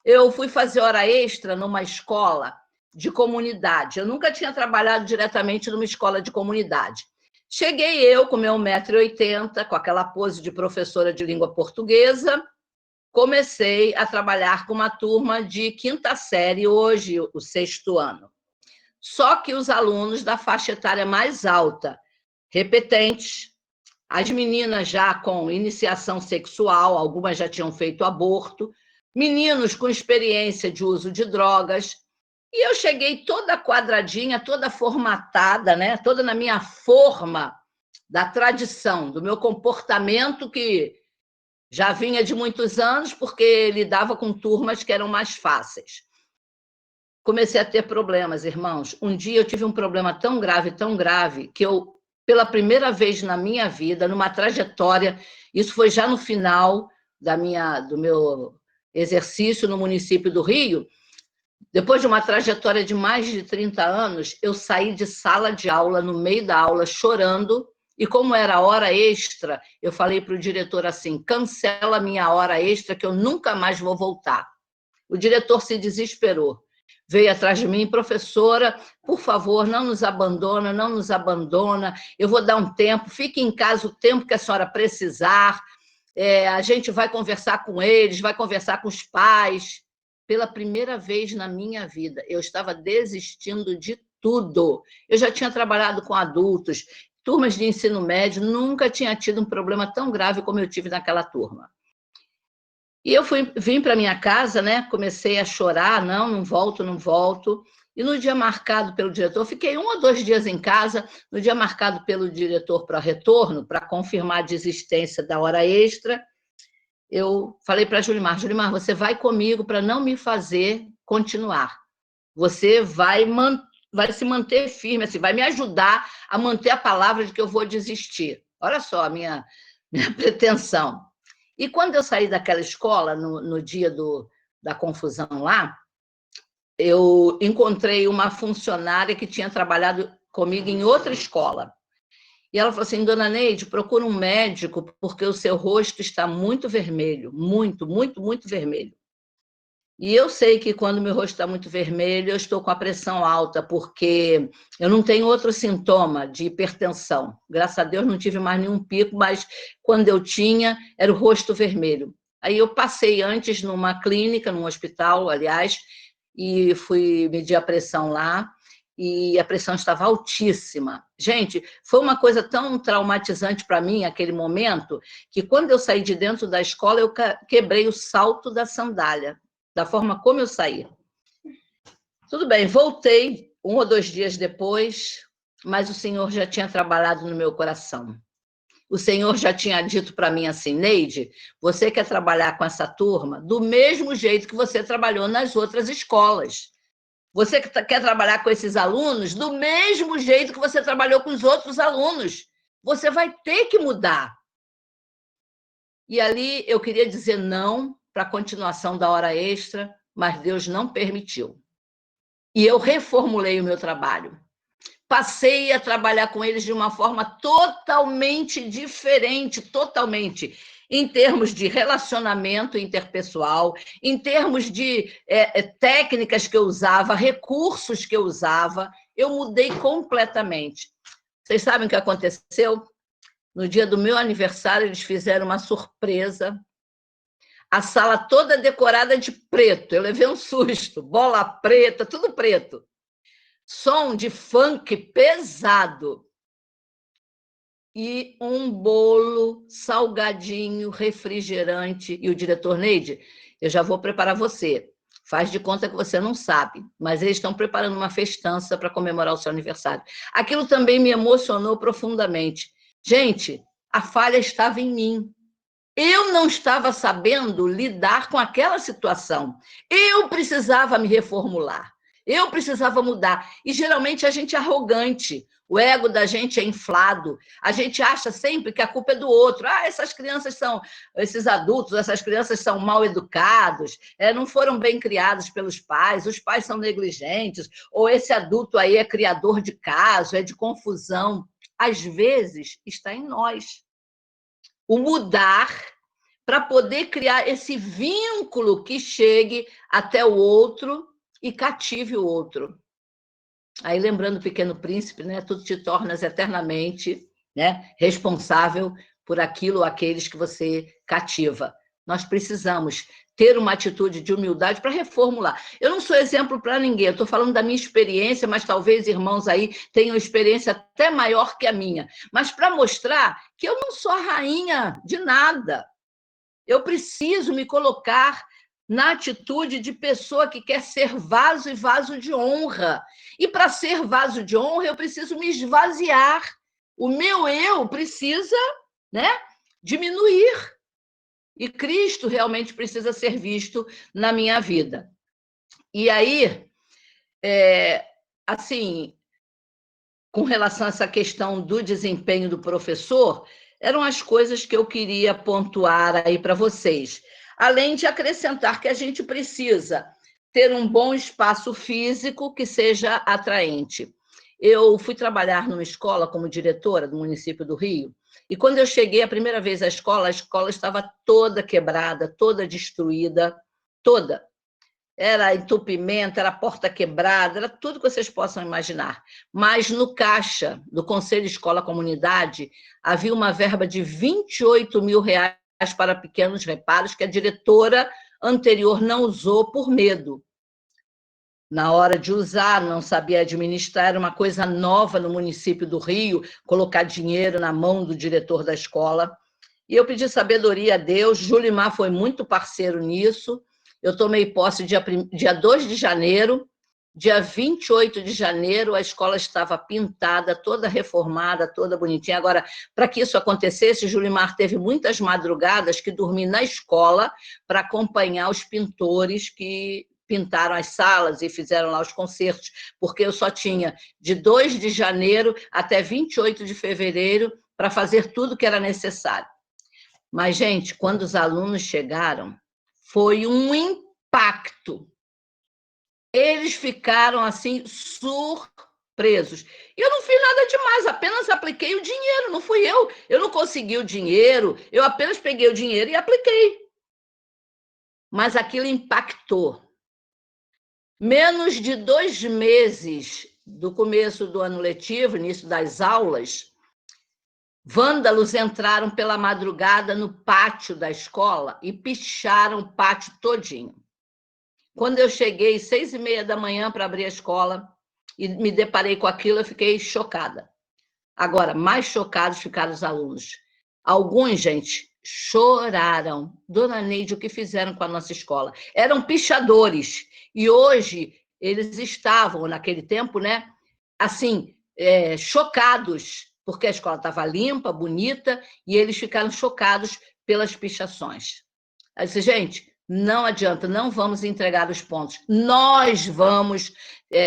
Eu fui fazer hora extra numa escola de comunidade. Eu nunca tinha trabalhado diretamente numa escola de comunidade. Cheguei eu com meu 1,80 m, com aquela pose de professora de língua portuguesa, comecei a trabalhar com uma turma de 5ª série, hoje o 6º ano. Só que os alunos da faixa etária mais alta, repetentes, as meninas já com iniciação sexual, algumas já tinham feito aborto, meninos com experiência de uso de drogas, e eu cheguei toda quadradinha, toda formatada, né? Toda na minha forma da tradição, do meu comportamento, que já vinha de muitos anos, porque lidava com turmas que eram mais fáceis. Comecei a ter problemas, irmãos. Um dia eu tive um problema tão grave, que eu, pela primeira vez na minha vida, numa trajetória, isso foi já no final do meu exercício no município do Rio, depois de uma trajetória de mais de 30 anos, eu saí de sala de aula, no meio da aula, chorando, e como era hora extra, eu falei para o diretor assim: cancela minha hora extra, que eu nunca mais vou voltar. O diretor se desesperou, veio atrás de mim: professora, por favor, não nos abandona, eu vou dar um tempo, fique em casa o tempo que a senhora precisar, a gente vai conversar com eles, vai conversar com os pais. Pela primeira vez na minha vida, eu estava desistindo de tudo. Eu já tinha trabalhado com adultos, turmas de ensino médio, nunca tinha tido um problema tão grave como eu tive naquela turma. E eu vim para minha casa, né? Comecei a chorar: não volto. E no dia marcado pelo diretor, fiquei 1 ou 2 dias em casa, no dia marcado pelo diretor para retorno, para confirmar a desistência da hora extra, eu falei para Julimar: Julimar, você vai comigo para não me fazer continuar. Você vai se manter firme, assim, vai me ajudar a manter a palavra de que eu vou desistir. Olha só a minha pretensão. E quando eu saí daquela escola, no dia da confusão lá, eu encontrei uma funcionária que tinha trabalhado comigo em outra escola. E ela falou assim: dona Neide, procura um médico, porque o seu rosto está muito vermelho, muito vermelho. E eu sei que quando meu rosto está muito vermelho, eu estou com a pressão alta, porque eu não tenho outro sintoma de hipertensão. Graças a Deus não tive mais nenhum pico, mas quando eu tinha, era o rosto vermelho. Aí eu passei antes numa clínica, num hospital, aliás, e fui medir a pressão lá, e a pressão estava altíssima. Gente, foi uma coisa tão traumatizante para mim, aquele momento, que quando eu saí de dentro da escola, eu quebrei o salto da sandália, da forma como eu saí. Tudo bem, voltei 1 ou 2 dias depois, mas o Senhor já tinha trabalhado no meu coração. O Senhor já tinha dito para mim assim: Neide, você quer trabalhar com essa turma do mesmo jeito que você trabalhou nas outras escolas. Você quer trabalhar com esses alunos do mesmo jeito que você trabalhou com os outros alunos. Você vai ter que mudar. E ali eu queria dizer não para a continuação da hora extra, mas Deus não permitiu. E eu reformulei o meu trabalho. Passei a trabalhar com eles de uma forma totalmente diferente, totalmente, em termos de relacionamento interpessoal, em termos de técnicas que eu usava, recursos que eu usava, eu mudei completamente. Vocês sabem o que aconteceu? No dia do meu aniversário, eles fizeram uma surpresa, a sala toda decorada de preto. Eu levei um susto, bola preta, tudo preto. som de funk pesado e um bolo salgadinho, refrigerante. E o diretor, Neide, eu já vou preparar você. Faz de conta que você não sabe, mas eles estão preparando uma festança para comemorar o seu aniversário. Aquilo também me emocionou profundamente. Gente, a falha estava em mim. Eu não estava sabendo lidar com aquela situação. Eu precisava me reformular. Eu precisava mudar. E geralmente a gente é arrogante. O ego da gente é inflado. A gente acha sempre que a culpa é do outro. Ah, esses adultos, essas crianças são mal educados, não foram bem criados pelos pais, os pais são negligentes, ou esse adulto aí é criador de caso, é de confusão. Às vezes está em nós. O mudar para poder criar esse vínculo que chegue até o outro e cative o outro. Aí, lembrando o Pequeno Príncipe, né, tu te tornas eternamente, né, responsável por aquilo ou aqueles que você cativa. Nós precisamos ter uma atitude de humildade para reformular. Eu não sou exemplo para ninguém, eu estou falando da minha experiência, mas talvez irmãos aí tenham experiência até maior que a minha. Mas para mostrar que eu não sou a rainha de nada. Eu preciso me colocar na atitude de pessoa que quer ser vaso e vaso de honra. E para ser vaso de honra, eu preciso me esvaziar. O meu eu precisa, né, diminuir. E Cristo realmente precisa ser visto na minha vida. E aí, assim, com relação a essa questão do desempenho do professor, eram as coisas que eu queria pontuar aí para vocês. Além de acrescentar que a gente precisa ter um bom espaço físico que seja atraente. Eu fui trabalhar numa escola como diretora do município do Rio, e quando eu cheguei a primeira vez à escola, a escola estava toda quebrada, toda destruída, toda. Era entupimento, era porta quebrada, era tudo que vocês possam imaginar. Mas no caixa do Conselho Escola Comunidade havia uma verba de R$28 mil para pequenos reparos que a diretora anterior não usou por medo. Na hora de usar, não sabia administrar, era uma coisa nova no município do Rio, colocar dinheiro na mão do diretor da escola. E eu pedi sabedoria a Deus, Julimar foi muito parceiro nisso. Eu tomei posse dia 2 de janeiro, dia 28 de janeiro, a escola estava pintada, toda reformada, toda bonitinha. Agora, para que isso acontecesse, Julimar teve muitas madrugadas que dormi na escola para acompanhar os pintores que pintaram as salas e fizeram lá os concertos, porque eu só tinha de 2 de janeiro até 28 de fevereiro para fazer tudo que era necessário. Mas, gente, quando os alunos chegaram, foi um impacto. Eles ficaram, assim, surpresos. E eu não fiz nada demais, apenas apliquei o dinheiro, não fui eu. Eu não consegui o dinheiro, eu apenas peguei o dinheiro e apliquei. Mas aquilo impactou. Menos de 2 meses do começo do ano letivo, início das aulas, vândalos entraram pela madrugada no pátio da escola e picharam o pátio todinho. Quando eu cheguei 6h30 da manhã para abrir a escola e me deparei com aquilo, eu fiquei chocada. Agora, mais chocados ficaram os alunos. Alguns, gente, choraram. Dona Neide, o que fizeram com a nossa escola? Eram pichadores. E hoje, eles estavam, naquele tempo, né, assim, chocados, porque a escola estava limpa, bonita, e eles ficaram chocados pelas pichações. Aí disse, gente, não adianta, não vamos entregar os pontos. Nós vamos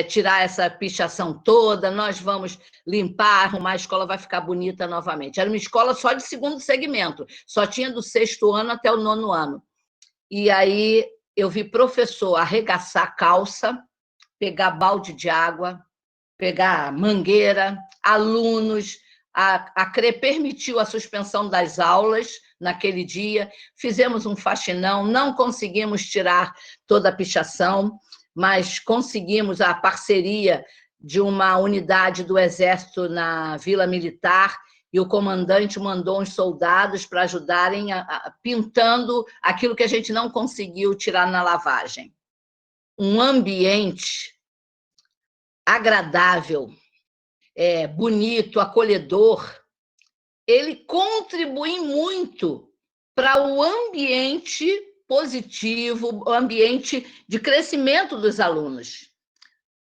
tirar essa pichação toda, nós vamos limpar, arrumar, a escola vai ficar bonita novamente. Era uma escola só de segundo segmento, só tinha do 6º ano até o 9º ano. E aí eu vi professor arregaçar a calça, pegar balde de água, pegar mangueira, alunos, a CRE permitiu a suspensão das aulas naquele dia, fizemos um faxinão, não conseguimos tirar toda a pichação, mas conseguimos a parceria de uma unidade do Exército na Vila Militar, e o comandante mandou uns soldados para ajudarem pintando aquilo que a gente não conseguiu tirar na lavagem. Um ambiente agradável, bonito, acolhedor, ele contribui muito para o ambiente positivo, o ambiente de crescimento dos alunos.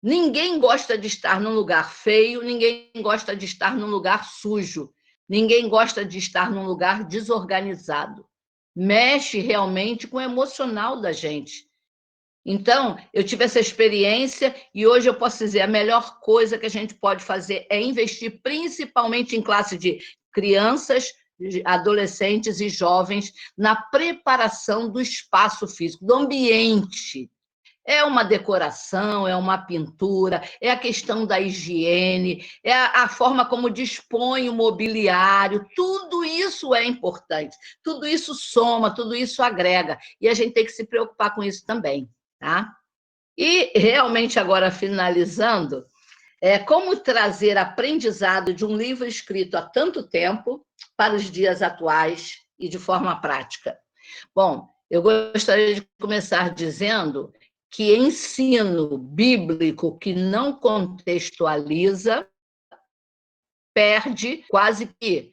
Ninguém gosta de estar num lugar feio, ninguém gosta de estar num lugar sujo, ninguém gosta de estar num lugar desorganizado. Mexe realmente com o emocional da gente. Então, eu tive essa experiência e hoje eu posso dizer, a melhor coisa que a gente pode fazer é investir principalmente em classe de crianças, adolescentes e jovens na preparação do espaço físico, do ambiente. É uma decoração, é uma pintura, é a questão da higiene, é a forma como dispõe o mobiliário, tudo isso é importante, tudo isso soma, tudo isso agrega, e a gente tem que se preocupar com isso também, tá? E, realmente, agora, finalizando, como trazer aprendizado de um livro escrito há tanto tempo para os dias atuais e de forma prática? Bom, eu gostaria de começar dizendo que ensino bíblico que não contextualiza perde quase que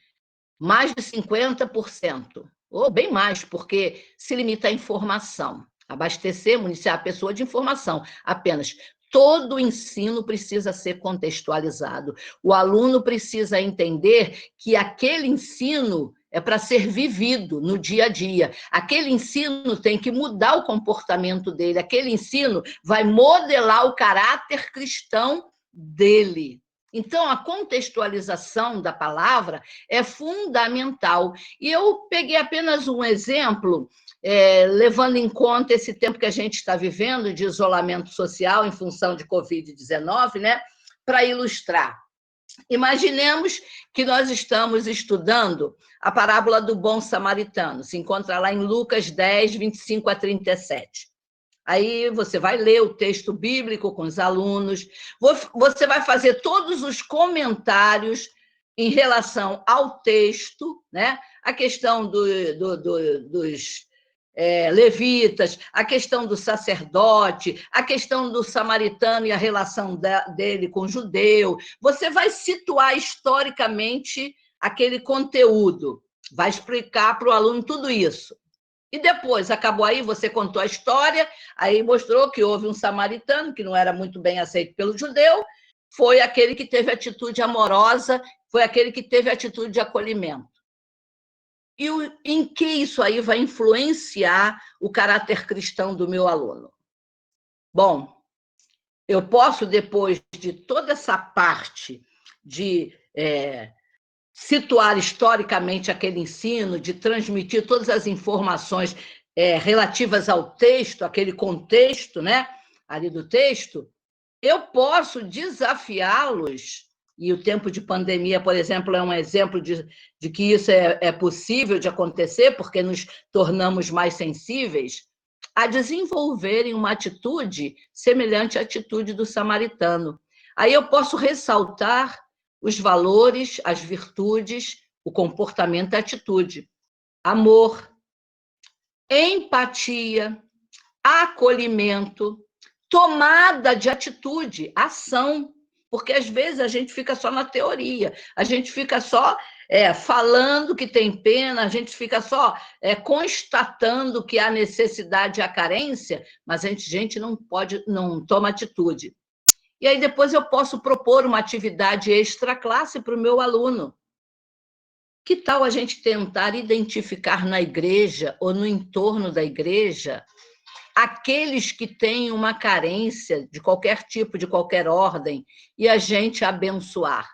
mais de 50%, ou bem mais, porque se limita à informação. Abastecer, municiar a pessoa de informação apenas. Todo o ensino precisa ser contextualizado. O aluno precisa entender que aquele ensino é para ser vivido no dia a dia. Aquele ensino tem que mudar o comportamento dele. Aquele ensino vai modelar o caráter cristão dele. Então, a contextualização da palavra é fundamental. E eu peguei apenas um exemplo, levando em conta esse tempo que a gente está vivendo de isolamento social em função de Covid-19, né, para ilustrar. Imaginemos que nós estamos estudando a parábola do bom samaritano, se encontra lá em Lucas 10, 25 a 37. Aí você vai ler o texto bíblico com os alunos, você vai fazer todos os comentários em relação ao texto, né? A questão dos levitas, a questão do sacerdote, a questão do samaritano e a relação dele com o judeu. Você vai situar historicamente aquele conteúdo, vai explicar para o aluno tudo isso. E depois, acabou aí, você contou a história, aí mostrou que houve um samaritano, que não era muito bem aceito pelo judeu, foi aquele que teve atitude amorosa, foi aquele que teve atitude de acolhimento. E em que isso aí vai influenciar o caráter cristão do meu aluno? Bom, eu posso, depois de toda essa parte de situar historicamente aquele ensino, de transmitir todas as informações relativas ao texto, aquele contexto, né, ali do texto, eu posso desafiá-los, e o tempo de pandemia, por exemplo, é um exemplo de que isso é possível de acontecer, porque nos tornamos mais sensíveis, a desenvolverem uma atitude semelhante à atitude do samaritano. Aí eu posso ressaltar os valores, as virtudes, o comportamento e a atitude. Amor, empatia, acolhimento, tomada de atitude, ação, porque às vezes a gente fica só na teoria, a gente fica só falando que tem pena, a gente fica só constatando que há necessidade e a carência, mas a gente não toma atitude. E aí depois eu posso propor uma atividade extra-classe para o meu aluno. Que tal a gente tentar identificar na igreja ou no entorno da igreja aqueles que têm uma carência de qualquer tipo, de qualquer ordem, e a gente abençoar?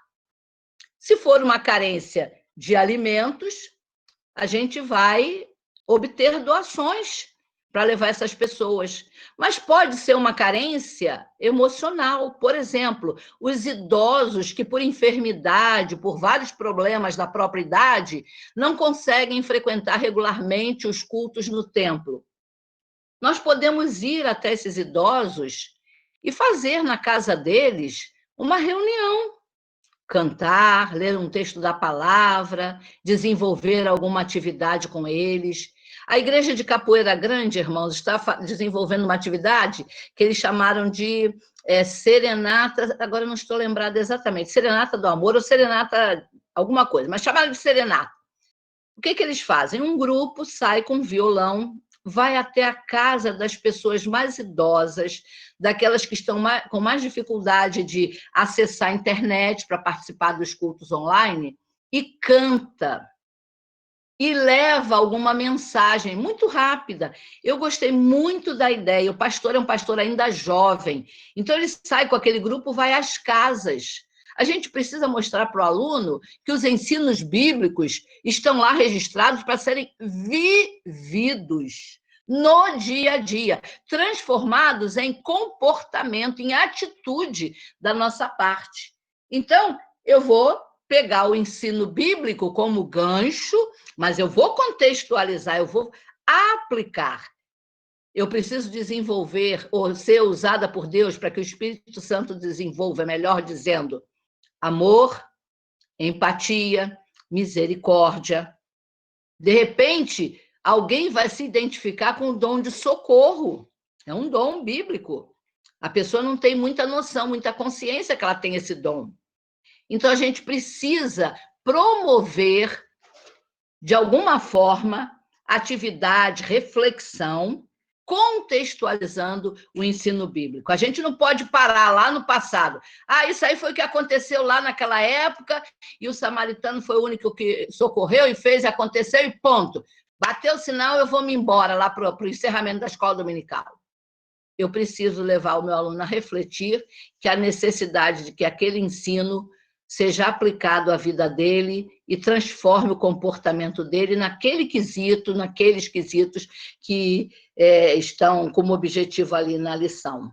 Se for uma carência de alimentos, a gente vai obter doações para levar essas pessoas. Mas pode ser uma carência emocional. Por exemplo, os idosos que, por enfermidade, por vários problemas da própria idade, não conseguem frequentar regularmente os cultos no templo. Nós podemos ir até esses idosos e fazer na casa deles uma reunião, cantar, ler um texto da palavra, desenvolver alguma atividade com eles. A Igreja de Capoeira Grande, irmãos, está desenvolvendo uma atividade que eles chamaram de serenata, agora eu não estou lembrada exatamente, serenata do amor ou serenata alguma coisa, mas chamaram de serenata. O que eles fazem? Um grupo sai com violão, vai até a casa das pessoas mais idosas, daquelas que estão com mais dificuldade de acessar a internet para participar dos cultos online, e canta. E leva alguma mensagem muito rápida. Eu gostei muito da ideia. O pastor é um pastor ainda jovem. Então, ele sai com aquele grupo, vai às casas. A gente precisa mostrar para o aluno que os ensinos bíblicos estão lá registrados para serem vividos no dia a dia, transformados em comportamento, em atitude da nossa parte. Então, eu vou pegar o ensino bíblico como gancho, mas eu vou contextualizar, eu vou aplicar. Eu preciso desenvolver ou ser usada por Deus para que o Espírito Santo desenvolva, melhor dizendo, amor, empatia, misericórdia. De repente, alguém vai se identificar com o dom de socorro. É um dom bíblico. A pessoa não tem muita noção, muita consciência que ela tem esse dom. Então, a gente precisa promover, de alguma forma, atividade, reflexão, contextualizando o ensino bíblico. A gente não pode parar lá no passado. Isso aí foi o que aconteceu lá naquela época, e o samaritano foi o único que socorreu e fez, aconteceu e ponto. Bateu o sinal, eu vou me embora lá para o encerramento da escola dominical. Eu preciso levar o meu aluno a refletir que a necessidade de que aquele ensino seja aplicado à vida dele e transforme o comportamento dele naquele quesito, naqueles quesitos que estão como objetivo ali na lição.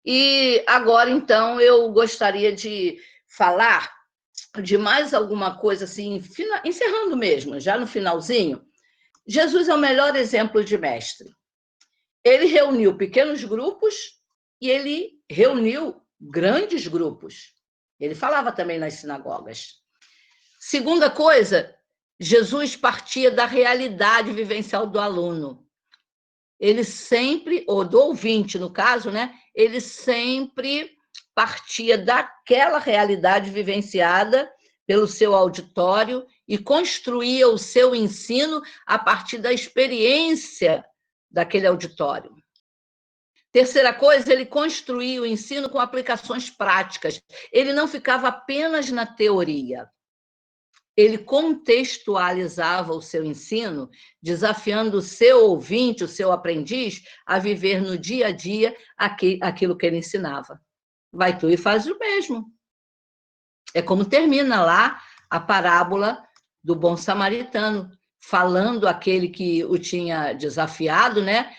E agora, então, eu gostaria de falar de mais alguma coisa, assim, encerrando mesmo, já no finalzinho. Jesus é o melhor exemplo de mestre. Ele reuniu pequenos grupos e ele reuniu grandes grupos. Ele falava também nas sinagogas. Segunda coisa, Jesus partia da realidade vivencial do aluno. Ele sempre, ou do ouvinte, no caso, né? Ele sempre partia daquela realidade vivenciada pelo seu auditório e construía o seu ensino a partir da experiência daquele auditório. Terceira coisa, ele construía o ensino com aplicações práticas. Ele não ficava apenas na teoria. Ele contextualizava o seu ensino, desafiando o seu ouvinte, o seu aprendiz, a viver no dia a dia aquilo que ele ensinava. Vai tu e faz o mesmo. É como termina lá a parábola do bom samaritano, falando aquele que o tinha desafiado, né?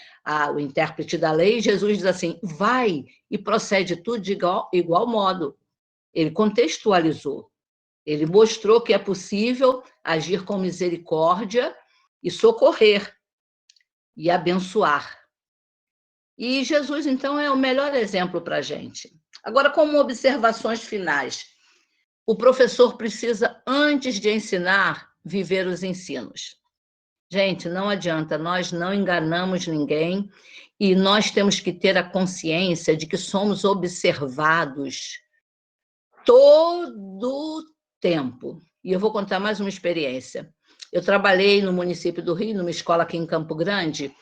O intérprete da lei, Jesus diz assim, vai e procede tudo de igual modo. Ele contextualizou. Ele mostrou que é possível agir com misericórdia e socorrer e abençoar. E Jesus, então, é o melhor exemplo para a gente. Agora, como observações finais, o professor precisa, antes de ensinar, viver os ensinos. Gente, não adianta, nós não enganamos ninguém e nós temos que ter a consciência de que somos observados todo tempo. E eu vou contar mais uma experiência. Eu trabalhei no município do Rio, numa escola aqui em Campo Grande,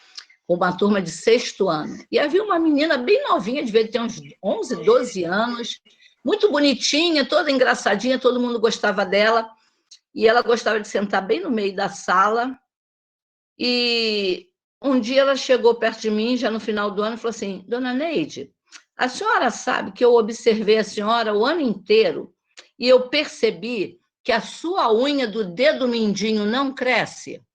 com uma turma de 6º ano. E havia uma menina bem novinha, devia ter uns 11, 12 anos, muito bonitinha, toda engraçadinha, todo mundo gostava dela. E ela gostava de sentar bem no meio da sala. E um dia ela chegou perto de mim, já no final do ano, e falou assim, Dona Neide, a senhora sabe que eu observei a senhora o ano inteiro e eu percebi que a sua unha do dedo mindinho não cresce?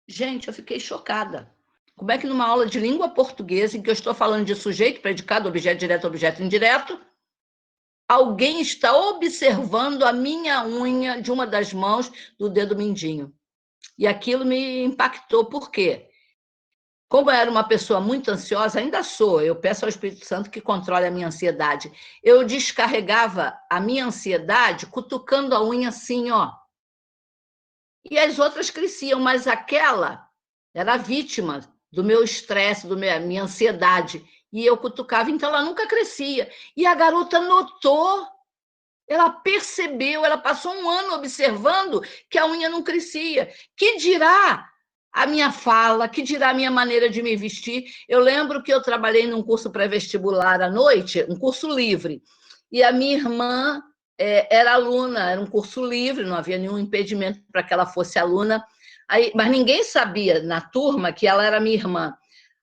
Gente, eu fiquei chocada. Como é que numa aula de língua portuguesa, em que eu estou falando de sujeito, predicado, objeto direto, objeto indireto, alguém está observando a minha unha de uma das mãos do dedo mindinho? E aquilo me impactou. Por quê? Como eu era uma pessoa muito ansiosa, ainda sou, eu peço ao Espírito Santo que controle a minha ansiedade. Eu descarregava a minha ansiedade cutucando a unha assim, ó. e as outras cresciam, mas aquela era vítima do meu estresse, minha ansiedade, e eu cutucava, então ela nunca crescia. E a garota notou, ela percebeu, ela passou um ano observando que a unha não crescia. Que dirá a minha fala, que dirá a minha maneira de me vestir? Eu lembro que eu trabalhei num curso pré-vestibular à noite, um curso livre, e a minha irmã era aluna, era um curso livre, não havia nenhum impedimento para que ela fosse aluna, mas ninguém sabia na turma que ela era minha irmã.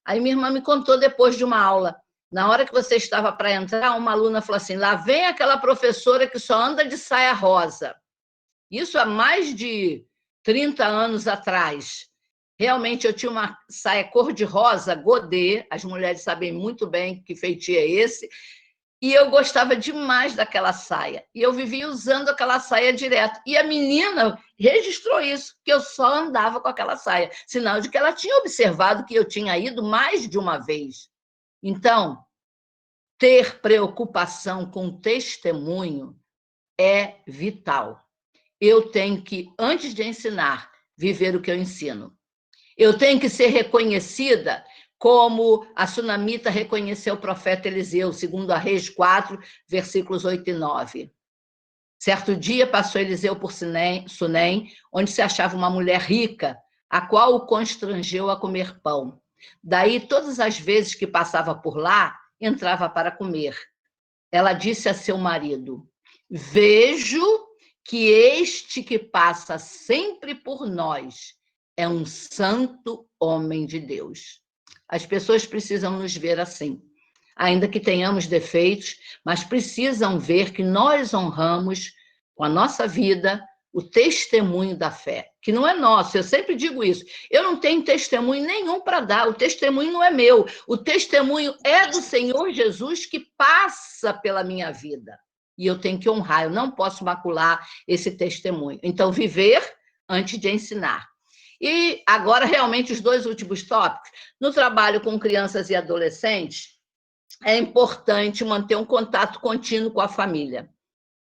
Aí minha irmã me contou depois de uma aula, na hora que você estava para entrar, uma aluna falou assim, lá vem aquela professora que só anda de saia rosa. Isso há mais de 30 anos atrás. Realmente, eu tinha uma saia cor-de-rosa, godê, as mulheres sabem muito bem que feitio é esse, e eu gostava demais daquela saia. E eu vivia usando aquela saia direto. E a menina registrou isso, que eu só andava com aquela saia. Sinal de que ela tinha observado que eu tinha ido mais de uma vez. Então, ter preocupação com o testemunho é vital. Eu tenho que, antes de ensinar, viver o que eu ensino. Eu tenho que ser reconhecida como a sunamita reconheceu o profeta Eliseu, segundo a Reis 4, versículos 8 e 9. Certo dia passou Eliseu por Sunem, onde se achava uma mulher rica, a qual o constrangeu a comer pão. Daí, todas as vezes que passava por lá, entrava para comer. Ela disse a seu marido, vejo que este que passa sempre por nós é um santo homem de Deus. As pessoas precisam nos ver assim, ainda que tenhamos defeitos, mas precisam ver que nós honramos com a nossa vida o testemunho da fé, que não é nosso, eu sempre digo isso. Eu não tenho testemunho nenhum para dar, o testemunho não é meu, o testemunho é do Senhor Jesus que passa pela minha vida. E eu tenho que honrar, eu não posso macular esse testemunho. Então, viver antes de ensinar. E agora, realmente, os 2 últimos tópicos. No trabalho com crianças e adolescentes, é importante manter um contato contínuo com a família.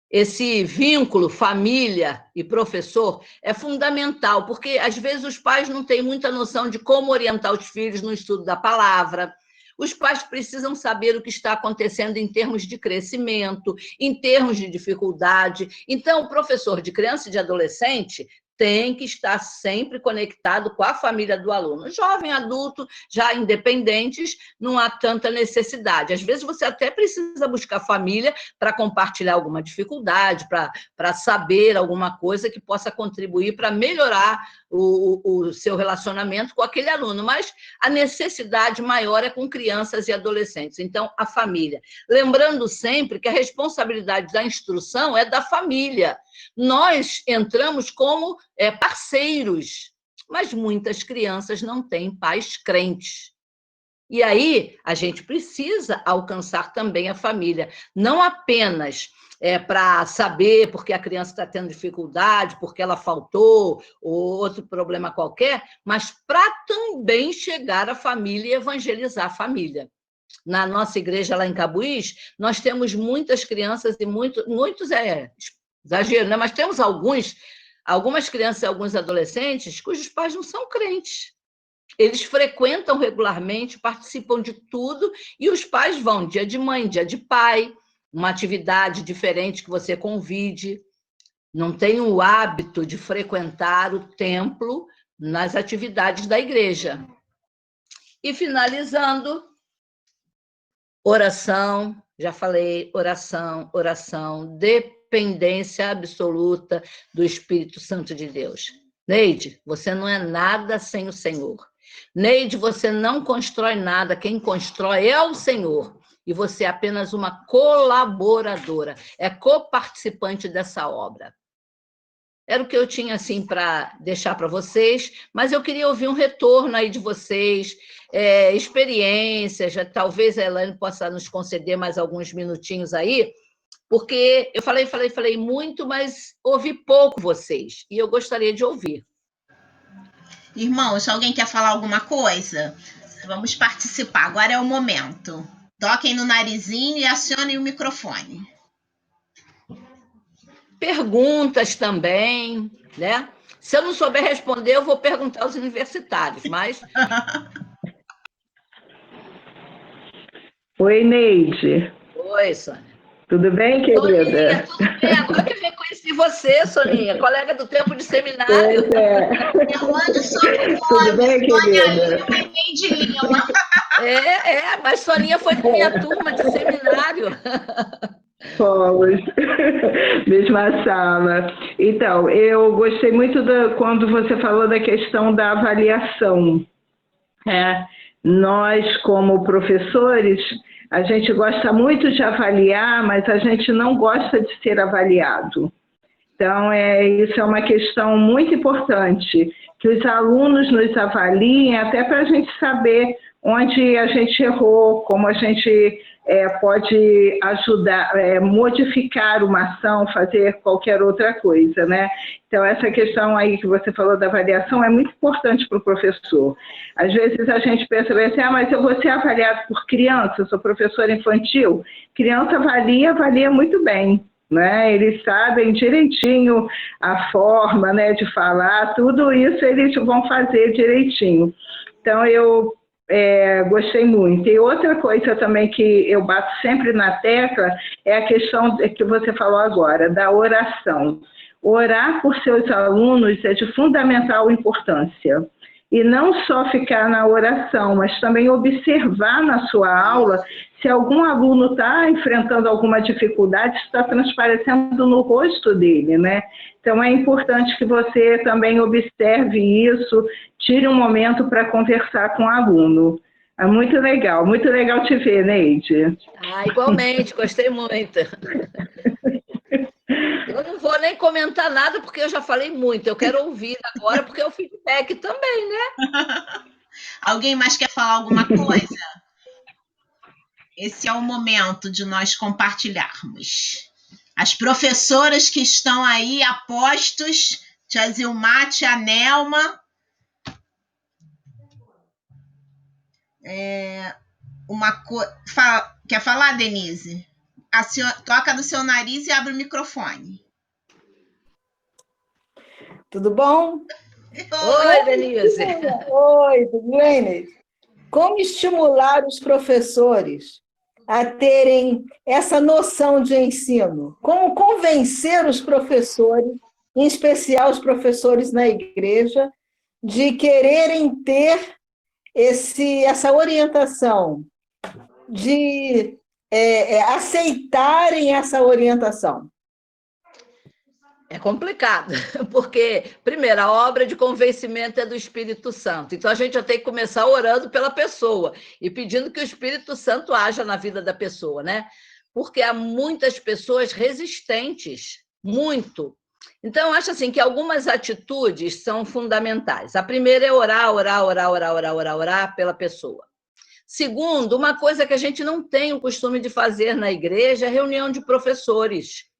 Esse vínculo família e professor é fundamental, porque às vezes os pais não têm muita noção de como orientar os filhos no estudo da palavra. Os pais precisam saber o que está acontecendo em termos de crescimento, em termos de dificuldade. Então, o professor de criança e de adolescente tem que estar sempre conectado com a família do aluno. Jovem, adulto, já independentes, não há tanta necessidade. Às vezes você até precisa buscar família para compartilhar alguma dificuldade, para saber alguma coisa que possa contribuir para melhorar o seu relacionamento com aquele aluno, mas a necessidade maior é com crianças e adolescentes. Então, a família. Lembrando sempre que a responsabilidade da instrução é da família. Nós entramos como parceiros, mas muitas crianças não têm pais crentes. E aí, a gente precisa alcançar também a família, não apenas para saber porque a criança está tendo dificuldade, porque ela faltou, ou outro problema qualquer, mas para também chegar à família e evangelizar a família. Na nossa igreja lá em Cabuís, nós temos muitas crianças e muitos exagero, né? Mas temos algumas crianças e alguns adolescentes cujos pais não são crentes. Eles frequentam regularmente, participam de tudo, e os pais vão dia de mãe, dia de pai, uma atividade diferente que você convide. Não tem o hábito de frequentar o templo nas atividades da igreja. E finalizando, oração, já falei, oração, dependência absoluta do Espírito Santo de Deus. Neide, você não é nada sem o Senhor. Neide, você não constrói nada, quem constrói é o Senhor. E você é apenas uma colaboradora, é coparticipante dessa obra. Era o que eu tinha assim para deixar para vocês, mas eu queria ouvir um retorno aí de vocês, experiências, talvez a Elaine possa nos conceder mais alguns minutinhos aí, porque eu falei muito, mas ouvi pouco vocês, e eu gostaria de ouvir. Irmãos, alguém quer falar alguma coisa? Vamos participar, agora é o momento. Toquem no narizinho e acionem o microfone. Perguntas também, né? Se eu não souber responder, eu vou perguntar aos universitários, mas... Oi, Neide. Oi, Sônia. Tudo bem, Soninha, querida? tudo bem? Agora que eu reconheci você, Soninha, colega do tempo de seminário. Pois é. Eu ando só Tudo bem, Sônia querida? Lima e Neide Lima. Mas Soninha foi da minha turma de seminário. Fomos. Mesma sala. Então, eu gostei muito quando você falou da questão da avaliação. Nós, como professores, a gente gosta muito de avaliar, mas a gente não gosta de ser avaliado. Então, isso é uma questão muito importante, que os alunos nos avaliem, até para a gente saber onde a gente errou, como a gente pode ajudar, modificar uma ação, fazer qualquer outra coisa, né? Então, essa questão aí que você falou da avaliação é muito importante para o professor. Às vezes a gente pensa assim, mas eu vou ser avaliado por criança, eu sou professora infantil. Criança avalia muito bem, né? Eles sabem direitinho a forma, né, de falar, tudo isso eles vão fazer direitinho. Então, eu gostei muito. E outra coisa também que eu bato sempre na tecla é a questão que você falou agora, da oração. Orar por seus alunos é de fundamental importância. E não só ficar na oração, mas também observar na sua aula se algum aluno está enfrentando alguma dificuldade, está transparecendo no rosto dele, né? Então, é importante que você também observe isso, tire um momento para conversar com o aluno. É muito legal te ver, Neide. Igualmente, gostei muito. Eu não vou nem comentar nada, porque eu já falei muito. Eu quero ouvir agora, porque é o feedback também, né? Alguém mais quer falar alguma coisa? Esse é o momento de nós compartilharmos. As professoras que estão aí a postos, tia Zilmar, tia Nelma. Quer falar, Denise? Toca no seu nariz e abre o microfone. Tudo bom? Oi, Denise. Oi, tudo bem, Neide? Como estimular os professores a terem essa noção de ensino? Como convencer os professores, em especial os professores na igreja, de quererem ter essa orientação, de aceitarem essa orientação? É complicado, porque, primeiro, a obra de convencimento é do Espírito Santo. Então, a gente já tem que começar orando pela pessoa e pedindo que o Espírito Santo haja na vida da pessoa, né? Porque há muitas pessoas resistentes, muito. Então, eu acho assim que algumas atitudes são fundamentais. A primeira é orar pela pessoa. Segundo, uma coisa que a gente não tem o costume de fazer na igreja é reunião de professores.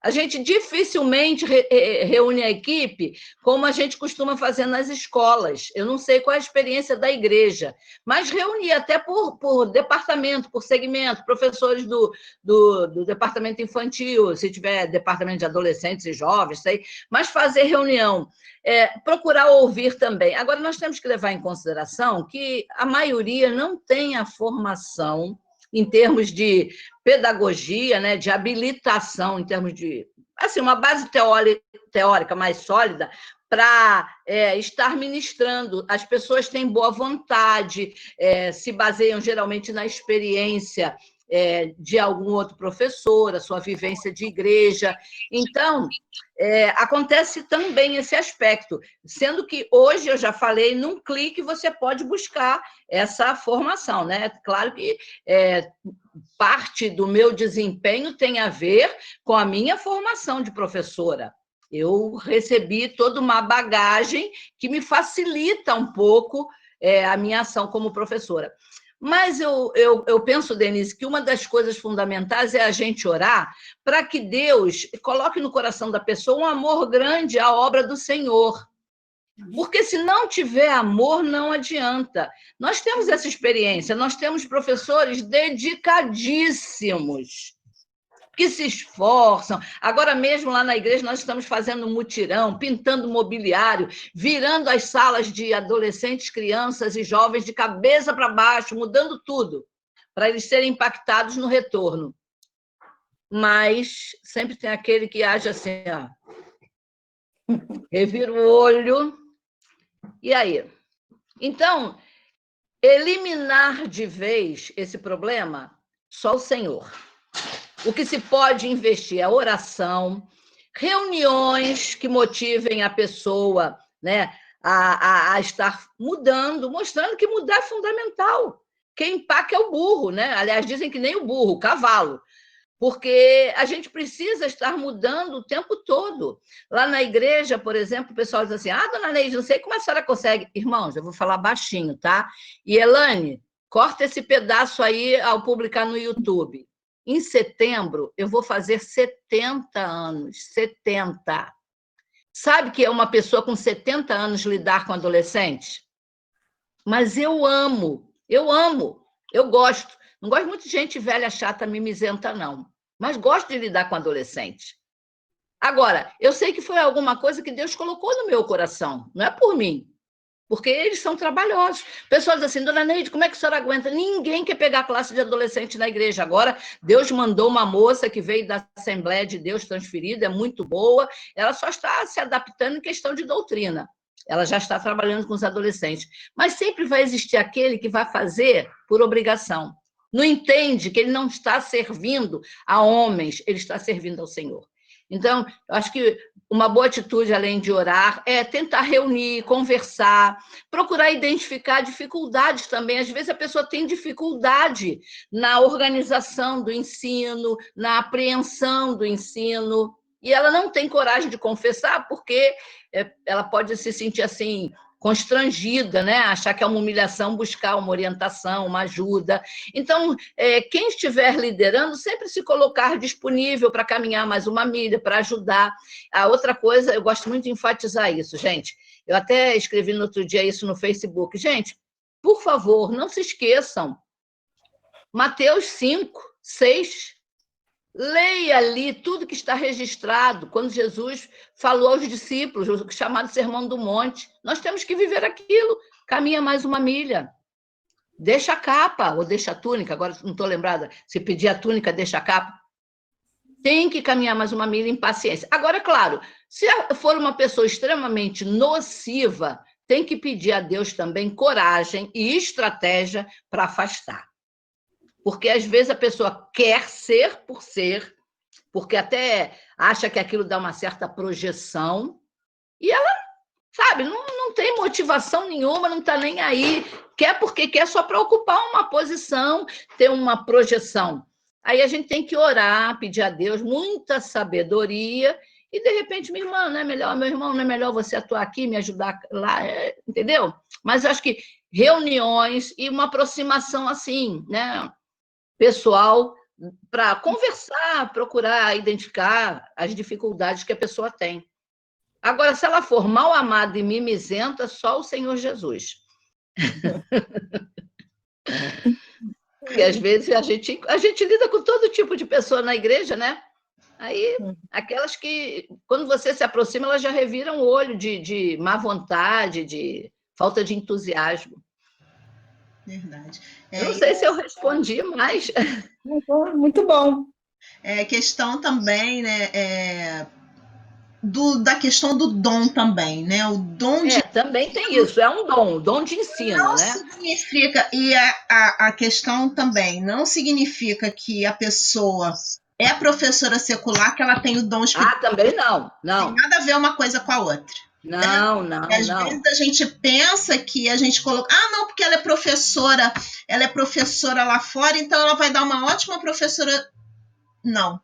A gente dificilmente reúne a equipe como a gente costuma fazer nas escolas. Eu não sei qual é a experiência da igreja, mas reunir até por departamento, por segmento, professores do departamento infantil, se tiver departamento de adolescentes e jovens, sei, mas fazer reunião. Procurar ouvir também. Agora, nós temos que levar em consideração que a maioria não tem a formação em termos de pedagogia, né, de habilitação, em termos de uma base teórica mais sólida para estar ministrando. As pessoas têm boa vontade, se baseiam geralmente na experiência de algum outro professor, a sua vivência de igreja. Então, acontece também esse aspecto, sendo que hoje, eu já falei, num clique você pode buscar essa formação, né? Claro que parte do meu desempenho tem a ver com a minha formação de professora. Eu recebi toda uma bagagem que me facilita um pouco a minha ação como professora. Mas eu penso, Denise, que uma das coisas fundamentais é a gente orar para que Deus coloque no coração da pessoa um amor grande à obra do Senhor. Porque se não tiver amor, não adianta. Nós temos essa experiência, nós temos professores dedicadíssimos, que se esforçam. Agora mesmo lá na igreja nós estamos fazendo mutirão, pintando mobiliário, virando as salas de adolescentes, crianças e jovens de cabeça para baixo, mudando tudo, para eles serem impactados no retorno. Mas sempre tem aquele que age assim, ó, revira o olho, e aí? Então, eliminar de vez esse problema, só o Senhor. O que se pode investir é oração, reuniões que motivem a pessoa, né, a estar mudando, mostrando que mudar é fundamental. Quem empaca é o burro, né? Aliás, dizem que nem o burro, o cavalo. Porque a gente precisa estar mudando o tempo todo. Lá na igreja, por exemplo, o pessoal diz assim, dona Neide, não sei como a senhora consegue. Irmãos, eu vou falar baixinho, tá? E, Elane, corta esse pedaço aí ao publicar no YouTube. Em setembro, eu vou fazer 70 anos. 70. Sabe que é uma pessoa com 70 anos lidar com adolescente? Mas eu amo, eu gosto. Não gosto muito de gente velha, chata, mimizenta, não. Mas gosto de lidar com adolescente. Agora, eu sei que foi alguma coisa que Deus colocou no meu coração. Não é por mim. Porque eles são trabalhosos. Pessoas assim, dona Neide, como é que a senhora aguenta? Ninguém quer pegar classe de adolescente na igreja. Agora, Deus mandou uma moça que veio da Assembleia de Deus transferida, é muito boa. Ela só está se adaptando em questão de doutrina. Ela já está trabalhando com os adolescentes. Mas sempre vai existir aquele que vai fazer por obrigação. Não entende que ele não está servindo a homens, ele está servindo ao Senhor. Então, eu acho que uma boa atitude, além de orar, é tentar reunir, conversar, procurar identificar dificuldades também. Às vezes a pessoa tem dificuldade na organização do ensino, na apreensão do ensino, e ela não tem coragem de confessar porque ela pode se sentir assim, constrangida, né? Achar que é uma humilhação buscar uma orientação, uma ajuda. Então, quem estiver liderando, sempre se colocar disponível para caminhar mais uma milha, para ajudar. A outra coisa, eu gosto muito de enfatizar isso, gente. Eu até escrevi no outro dia isso no Facebook. Gente, por favor, não se esqueçam. Mateus 5, 6. Leia ali tudo que está registrado, quando Jesus falou aos discípulos, o chamado Sermão do Monte. Nós temos que viver aquilo. Caminha mais uma milha. Deixa a capa, ou deixa a túnica, agora não estou lembrada, se pedir a túnica, deixa a capa. Tem que caminhar mais uma milha em paciência. Agora, claro, se for uma pessoa extremamente nociva, tem que pedir a Deus também coragem e estratégia para afastar. Porque, às vezes, a pessoa quer ser por ser, porque até acha que aquilo dá uma certa projeção, e ela, sabe, não tem motivação nenhuma, não está nem aí, quer porque quer só para ocupar uma posição, ter uma projeção. Aí a gente tem que orar, pedir a Deus muita sabedoria, e, de repente, minha irmã, não é melhor, meu irmão, não é melhor você atuar aqui, me ajudar lá, entendeu? Mas eu acho que reuniões e uma aproximação assim, né? Pessoal, para conversar, procurar identificar as dificuldades que a pessoa tem. Agora, se ela for mal amada e mimizenta, só o Senhor Jesus. Porque, às vezes, a gente lida com todo tipo de pessoa na igreja, né? Aí, aquelas que, quando você se aproxima, elas já reviram o olho de má vontade, de falta de entusiasmo. Verdade. Eu não sei se eu respondi, mas... Muito bom. Questão também, né? Da questão do dom também, né? O dom de... também tem isso, é um dom de ensino, não né? Significa, e a questão também, não significa que a pessoa é professora secular, que ela tem o dom espiritual. Também não. Tem nada a ver uma coisa com a outra. Não. Às vezes a gente pensa que a gente coloca, não, porque ela é professora lá fora, então ela vai dar uma ótima professora. Não.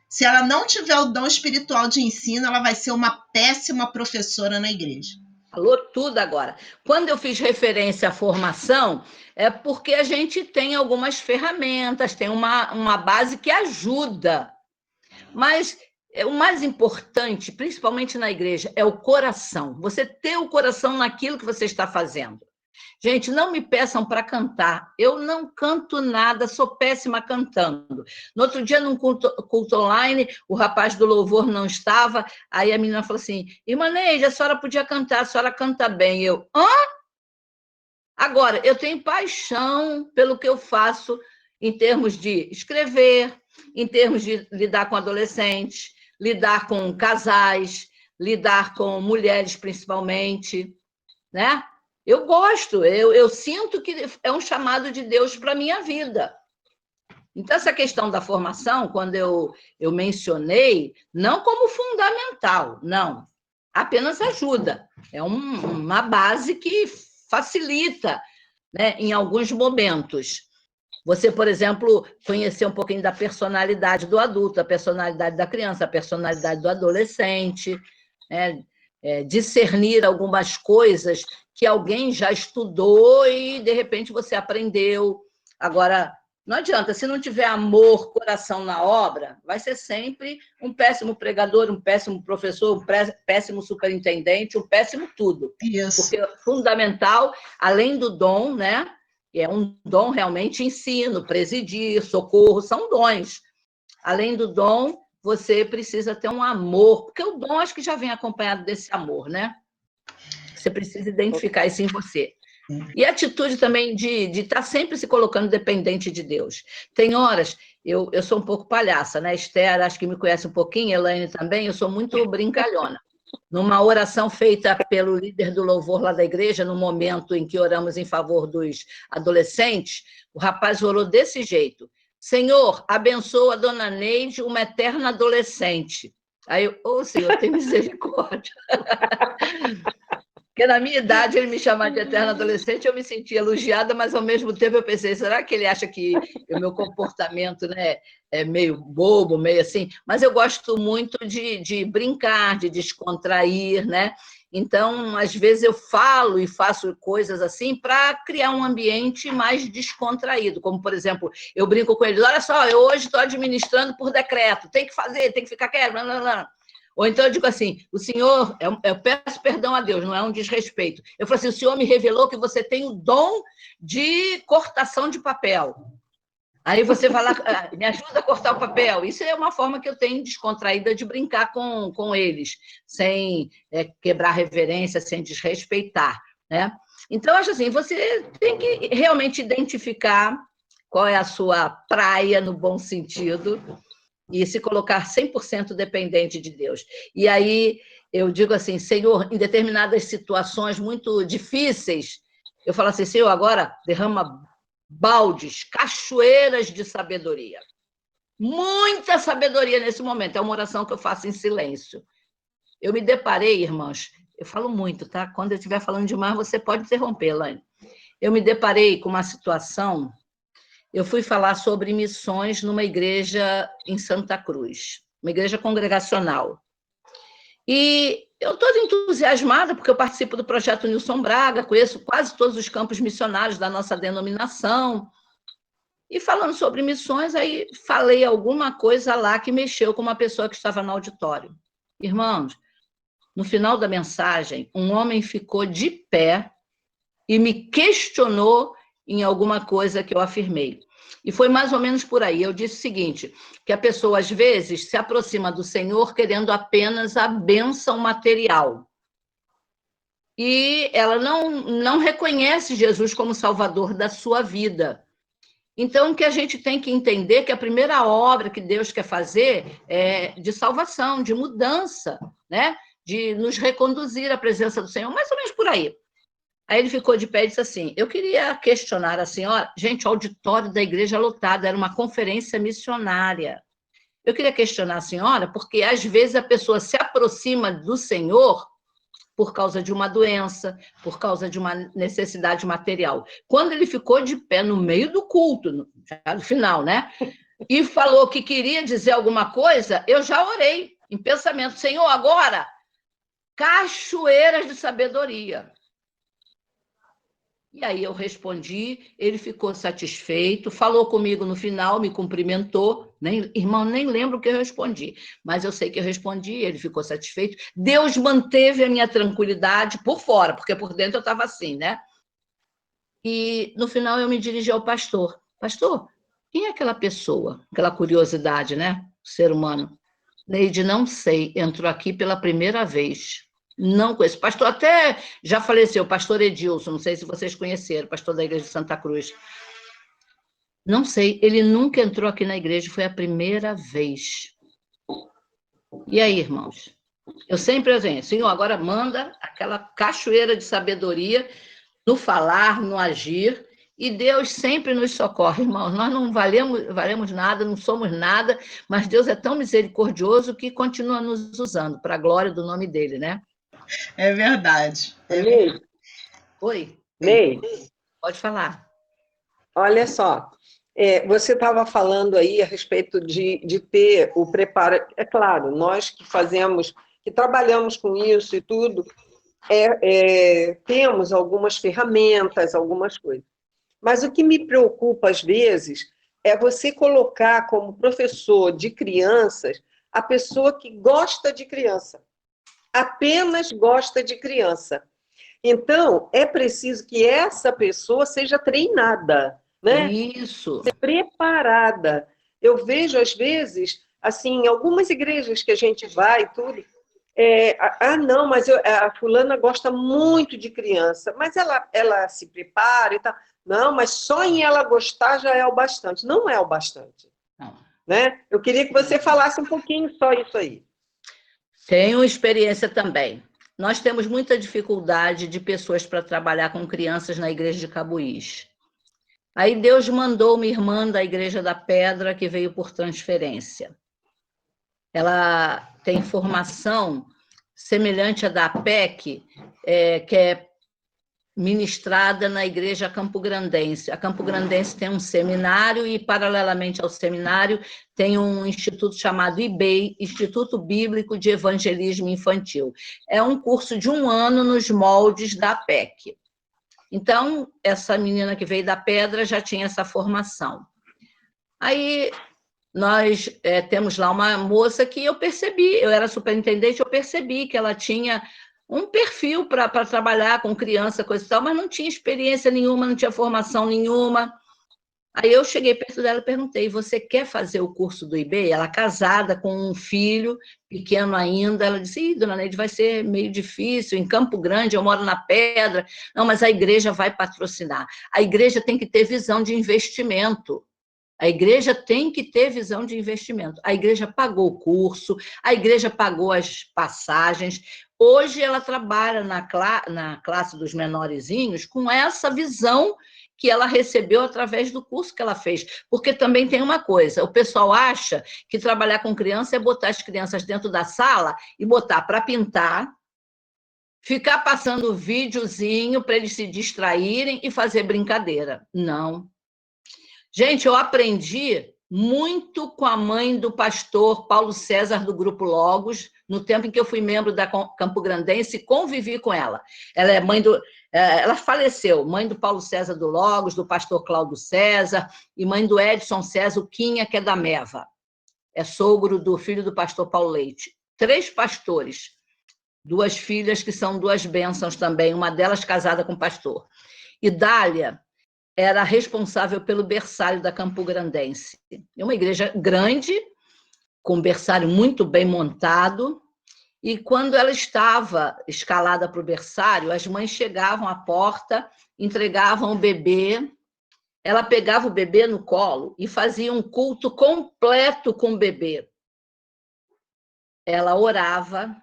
Se ela não tiver o dom espiritual de ensino, ela vai ser uma péssima professora na igreja. Falou tudo agora. Quando eu fiz referência à formação, é porque a gente tem algumas ferramentas, tem uma base que ajuda. Mas o mais importante, principalmente na igreja, é o coração. Você ter o coração naquilo que você está fazendo. Gente, não me peçam para cantar. Eu não canto nada, sou péssima cantando. No outro dia, num culto online, o rapaz do louvor não estava, aí a menina falou assim, irmã Neide, a senhora podia cantar, a senhora canta bem. Eu, hã? Agora, eu tenho paixão pelo que eu faço em termos de escrever, em termos de lidar com adolescentes, lidar com casais, lidar com mulheres, principalmente, né? Eu gosto, eu sinto que é um chamado de Deus para a minha vida. Então, essa questão da formação, quando eu mencionei, não como fundamental, não, apenas ajuda. É uma base que facilita, né, em alguns momentos. Você, por exemplo, conhecer um pouquinho da personalidade do adulto, a personalidade da criança, a personalidade do adolescente, né? Discernir algumas coisas que alguém já estudou e, de repente, você aprendeu. Agora, não adianta, se não tiver amor, coração na obra, vai ser sempre um péssimo pregador, um péssimo professor, um péssimo superintendente, um péssimo tudo. Isso. Porque fundamental, além do dom, né? É um dom realmente, ensino, presidir, socorro, são dons. Além do dom, você precisa ter um amor, porque o dom acho que já vem acompanhado desse amor, né? Você precisa identificar isso em você. E a atitude também de estar sempre se colocando dependente de Deus. Tem horas, eu sou um pouco palhaça, né? Esther, acho que me conhece um pouquinho, Elaine também, eu sou muito brincalhona. Numa oração feita pelo líder do louvor lá da igreja, no momento em que oramos em favor dos adolescentes, o rapaz orou desse jeito: Senhor, abençoa a dona Neide, uma eterna adolescente. Aí eu, ô Senhor, tem misericórdia. Porque na minha idade, ele me chamar de eterna adolescente, eu me sentia elogiada, mas ao mesmo tempo eu pensei, será que ele acha que o meu comportamento, né, é meio bobo, meio assim? Mas eu gosto muito de brincar, de descontrair, né? Então, às vezes eu falo e faço coisas assim para criar um ambiente mais descontraído, como, por exemplo, eu brinco com eles, olha só, eu hoje estou administrando por decreto, tem que fazer, tem que ficar quieto, blá, blá, blá. Ou então eu digo assim, o senhor, eu peço perdão a Deus, não é um desrespeito. Eu falo assim, o senhor me revelou que você tem o dom de cortação de papel. Aí você vai lá, me ajuda a cortar o papel. Isso é uma forma que eu tenho descontraída de brincar com eles, sem quebrar reverência, sem desrespeitar, né? Então, eu acho assim, você tem que realmente identificar qual é a sua praia, no bom sentido, e se colocar 100% dependente de Deus. E aí eu digo assim, Senhor, em determinadas situações muito difíceis, eu falo assim, Senhor, agora derrama baldes, cachoeiras de sabedoria. Muita sabedoria nesse momento. É uma oração que eu faço em silêncio. Eu me deparei, irmãos, eu falo muito, tá? Quando eu estiver falando demais, você pode interromper, Elaine. Eu me deparei com uma situação. Eu fui falar sobre missões numa igreja em Santa Cruz, uma igreja congregacional. E eu estou entusiasmada, porque eu participo do projeto Nilson Braga, conheço quase todos os campos missionários da nossa denominação. E falando sobre missões, aí falei alguma coisa lá que mexeu com uma pessoa que estava no auditório. Irmãos, no final da mensagem, um homem ficou de pé e me questionou em alguma coisa que eu afirmei. E foi mais ou menos por aí. Eu disse o seguinte, que a pessoa, às vezes, se aproxima do Senhor querendo apenas a bênção material. E ela não reconhece Jesus como Salvador da sua vida. Então, o que a gente tem que entender é que a primeira obra que Deus quer fazer é de salvação, de mudança, né? De nos reconduzir à presença do Senhor, mais ou menos por aí. Aí ele ficou de pé e disse assim, eu queria questionar a senhora, gente, o auditório da igreja lotado, era uma conferência missionária. Eu queria questionar a senhora, porque às vezes a pessoa se aproxima do Senhor por causa de uma doença, por causa de uma necessidade material. Quando ele ficou de pé no meio do culto, já no final, né? E falou que queria dizer alguma coisa, eu já orei em pensamento, Senhor, agora, cachoeiras de sabedoria. E aí eu respondi, ele ficou satisfeito, falou comigo no final, me cumprimentou, irmão, nem lembro o que eu respondi, mas eu sei que eu respondi, ele ficou satisfeito. Deus manteve a minha tranquilidade por fora, porque por dentro eu estava assim, né? E, no final, eu me dirigi ao pastor. Pastor, quem é aquela pessoa? Aquela curiosidade, né? Ser humano. Neide, não sei, entrou aqui pela primeira vez. Não conheço. Pastor até já faleceu, pastor Edilson, não sei se vocês conheceram, pastor da igreja de Santa Cruz. Não sei, ele nunca entrou aqui na igreja, foi a primeira vez. E aí, irmãos? Eu sempre venho, Senhor, agora manda aquela cachoeira de sabedoria no falar, no agir, e Deus sempre nos socorre, irmãos. Nós não valemos nada, não somos nada, mas Deus é tão misericordioso que continua nos usando, para a glória do nome dele, né? É verdade. Ney, Oi, Ney, pode falar. olha só, você estava falando aí a respeito de ter o preparo. É claro, nós que fazemos, que trabalhamos com isso e tudo, temos algumas ferramentas, algumas coisas. Mas o que me preocupa às vezes é você colocar como professor de crianças a pessoa que gosta de criança, apenas gosta de criança. Então, é preciso que essa pessoa seja treinada, né? Isso. Preparada. Eu vejo, às vezes, assim, em algumas igrejas que a gente vai e tudo, não, mas a fulana gosta muito de criança, mas ela se prepara e tal. Não, mas só em ela gostar já é o bastante. Não é o bastante. Não. Né? Eu queria que você falasse um pouquinho só isso aí. Tenho experiência também. Nós temos muita dificuldade de pessoas para trabalhar com crianças na igreja de Cabuís. Aí Deus mandou uma irmã da Igreja da Pedra que veio por transferência. Ela tem formação semelhante à da APEC, que é ministrada na Igreja Campograndense. A Campograndense tem um seminário e, paralelamente ao seminário, tem um instituto chamado IBEI, Instituto Bíblico de Evangelismo Infantil. É um curso de 1 ano nos moldes da APEC. Então, essa menina que veio da Pedra já tinha essa formação. Aí, nós temos lá uma moça que eu percebi, eu era superintendente, eu percebi que ela tinha um perfil para trabalhar com criança, coisa e tal, mas não tinha experiência nenhuma, não tinha formação nenhuma. Aí eu cheguei perto dela e perguntei, você quer fazer o curso do IB? Ela casada com um filho pequeno ainda, ela disse, dona Neide, vai ser meio difícil, em Campo Grande, eu moro na Pedra. Não, mas a igreja vai patrocinar. A igreja tem que ter visão de investimento. A igreja tem que ter visão de investimento. A igreja pagou o curso, a igreja pagou as passagens. Hoje ela trabalha na classe dos menorzinhos com essa visão que ela recebeu através do curso que ela fez. Porque também tem uma coisa, o pessoal acha que trabalhar com criança é botar as crianças dentro da sala e botar para pintar, ficar passando videozinho para eles se distraírem e fazer brincadeira. Não. Gente, eu aprendi muito com a mãe do pastor Paulo César, do Grupo Logos, no tempo em que eu fui membro da Campo Grandense e convivi com ela. Ela é mãe do... Ela faleceu, mãe do Paulo César do Logos, do pastor Cláudio César, e mãe do Edson César, o Quinha, que é da Meva. É sogro do filho do pastor Paulo Leite. 3 pastores, 2 filhas que são 2 bênçãos também, uma delas casada com pastor. E Dália era responsável pelo berçário da Campo Grandense. É uma igreja grande, com um berçário muito bem montado, e quando ela estava escalada para o berçário, as mães chegavam à porta, entregavam o bebê, ela pegava o bebê no colo e fazia um culto completo com o bebê. Ela orava,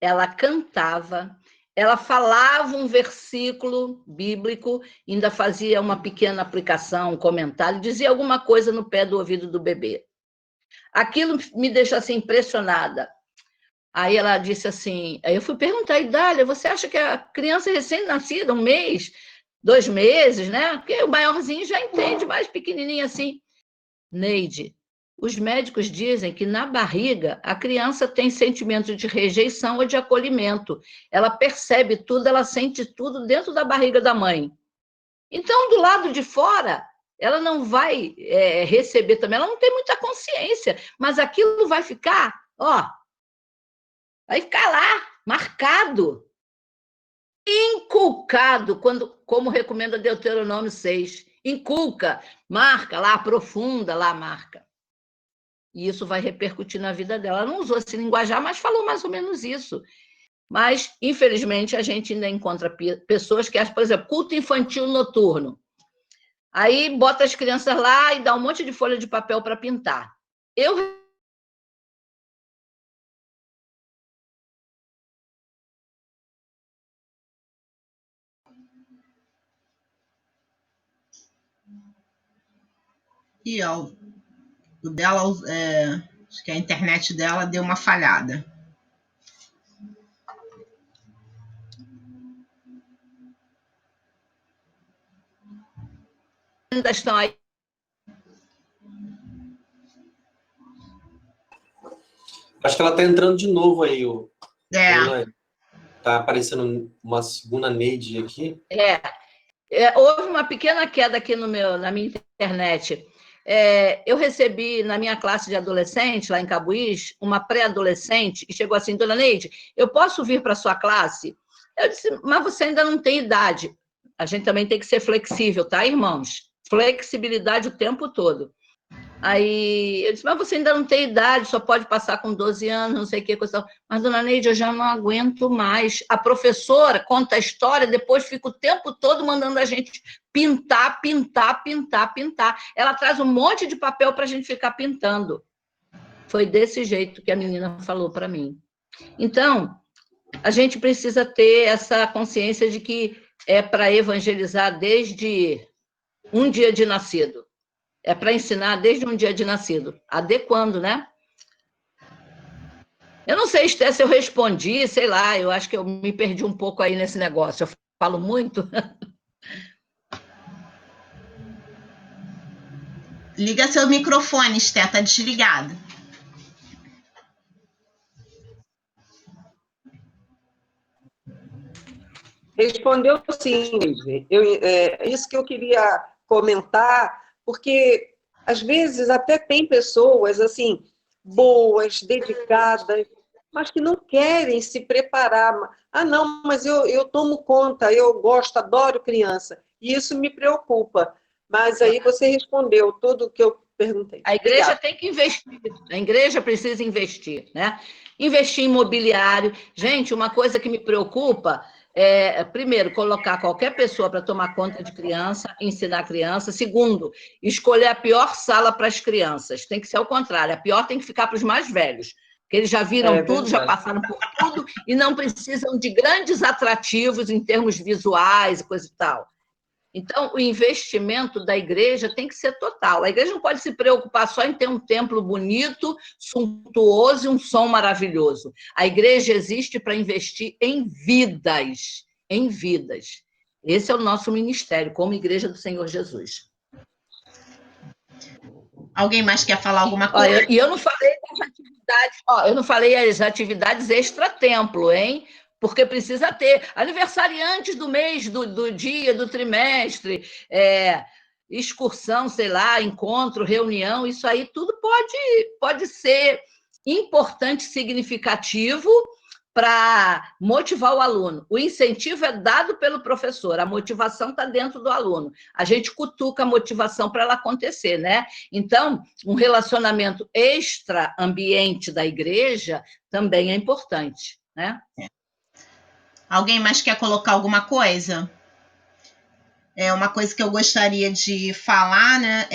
ela cantava, ela falava um versículo bíblico, ainda fazia uma pequena aplicação, um comentário, dizia alguma coisa no pé do ouvido do bebê. Aquilo me deixou assim impressionada. Aí ela disse assim, aí eu fui perguntar, Idália, você acha que a criança recém-nascida, 1 mês, 2 meses, né? Porque o maiorzinho já entende, mais pequenininho assim. Neide, os médicos dizem que na barriga a criança tem sentimento de rejeição ou de acolhimento. Ela percebe tudo, ela sente tudo dentro da barriga da mãe. Então, do lado de fora, ela não vai receber também, ela não tem muita consciência, mas aquilo vai ficar, vai ficar lá, marcado. inculcado, como recomenda Deuteronômio 6. Inculca, marca lá, aprofunda lá, marca. E isso vai repercutir na vida dela. Ela não usou esse linguajar, mas falou mais ou menos isso. Mas, infelizmente, a gente ainda encontra pessoas que acham, por exemplo, culto infantil noturno. Aí bota as crianças lá e dá um monte de folha de papel para pintar. E ó, o dela, acho que a internet dela deu uma falhada. Ainda estão aí. Acho que ela está entrando de novo aí. Tá aparecendo uma segunda Neide aqui. Houve uma pequena queda aqui na minha internet. Eu recebi, na minha classe de adolescente, lá em Cabuís, uma pré-adolescente que chegou assim, dona Neide, eu posso vir para a sua classe? Eu disse, mas você ainda não tem idade. A gente também tem que ser flexível, tá, irmãos? Flexibilidade o tempo todo. Aí eu disse, mas você ainda não tem idade, só pode passar com 12 anos, não sei o que, coisa. Mas, dona Neide, eu já não aguento mais. A professora conta a história, depois fica o tempo todo mandando a gente pintar, pintar, pintar, pintar. Ela traz um monte de papel para a gente ficar pintando. Foi desse jeito que a menina falou para mim. Então, a gente precisa ter essa consciência de que é para evangelizar desde um dia de nascido. É para ensinar desde um dia de nascido, adequando, né? Eu não sei, Esté, se eu respondi, sei lá, eu acho que eu me perdi um pouco aí nesse negócio. Eu falo muito. Liga seu microfone, Esté, tá desligado. Respondeu sim, isso que eu queria comentar, porque às vezes até tem pessoas assim boas, dedicadas, mas que não querem se preparar. Ah, não, mas eu tomo conta, eu gosto, adoro criança, e isso me preocupa. Mas aí você respondeu tudo o que eu perguntei. A igreja Obrigada. tem que investir, a igreja precisa investir, né? Investir em imobiliário. Gente, uma coisa que me preocupa é, primeiro, colocar qualquer pessoa para tomar conta de criança, ensinar a criança. Segundo, escolher a pior sala para as crianças. Tem que ser ao contrário, a pior tem que ficar para os mais velhos, porque eles já viram tudo, já passaram por tudo e não precisam de grandes atrativos em termos visuais e coisa e tal. Então, o investimento da igreja tem que ser total. A igreja não pode se preocupar só em ter um templo bonito, suntuoso e um som maravilhoso. A igreja existe para investir em vidas, em vidas. Esse é o nosso ministério, como Igreja do Senhor Jesus. Alguém mais quer falar alguma coisa? E eu não falei das atividades, eu não falei as atividades extra-templo, hein? Porque precisa ter aniversariantes do mês, do dia, do trimestre, excursão, sei lá, encontro, reunião, isso aí tudo pode ser importante, significativo para motivar o aluno. O incentivo é dado pelo professor, a motivação está dentro do aluno. A gente cutuca a motivação para ela acontecer, né? Então, um relacionamento extra-ambiente da igreja também é importante, né? Alguém mais quer colocar alguma coisa? Uma coisa que eu gostaria de falar, né,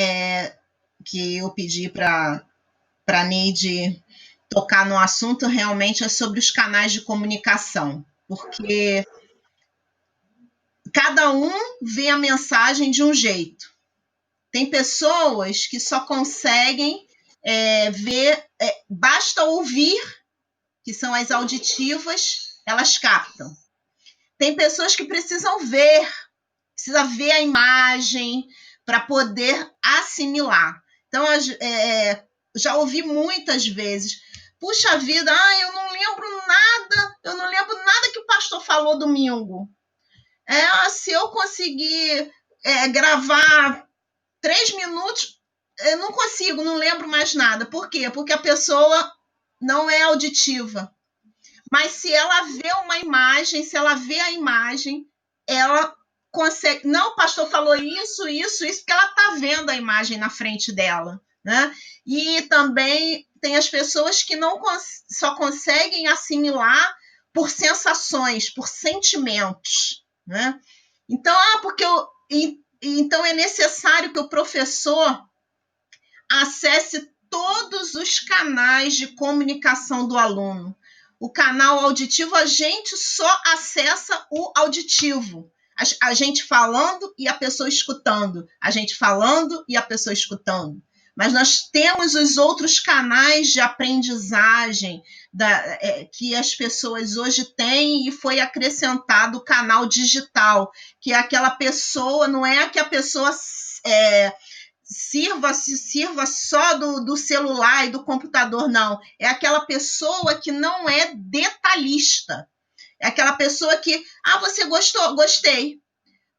que eu pedi para a Neide tocar no assunto, realmente é sobre os canais de comunicação, porque cada um vê a mensagem de um jeito. Tem pessoas que só conseguem ver, basta ouvir, que são as auditivas, elas captam. Tem pessoas que precisam ver, precisa ver a imagem para poder assimilar. Então, já ouvi muitas vezes, puxa vida, eu não lembro nada que o pastor falou domingo. Se eu conseguir gravar 3 minutos, eu não consigo, não lembro mais nada. Por quê? Porque a pessoa não é auditiva. Mas se ela vê uma imagem, imagem, se ela vê a imagem, ela consegue... Não, o pastor falou isso, porque ela está vendo a imagem na frente dela, né? E também tem as pessoas que não só conseguem assimilar por sensações, por sentimentos, né? Então, então é necessário que o professor acesse todos os canais de comunicação do aluno. O canal auditivo, a gente só acessa o auditivo. A gente falando e a pessoa escutando. A gente falando e a pessoa escutando. Mas nós temos os outros canais de aprendizagem que as pessoas hoje têm, e foi acrescentado o canal digital, que é aquela pessoa, não é que a pessoa sirva só do celular e do computador, não. É aquela pessoa que não é detalhista. É aquela pessoa que, você gostou? Gostei. O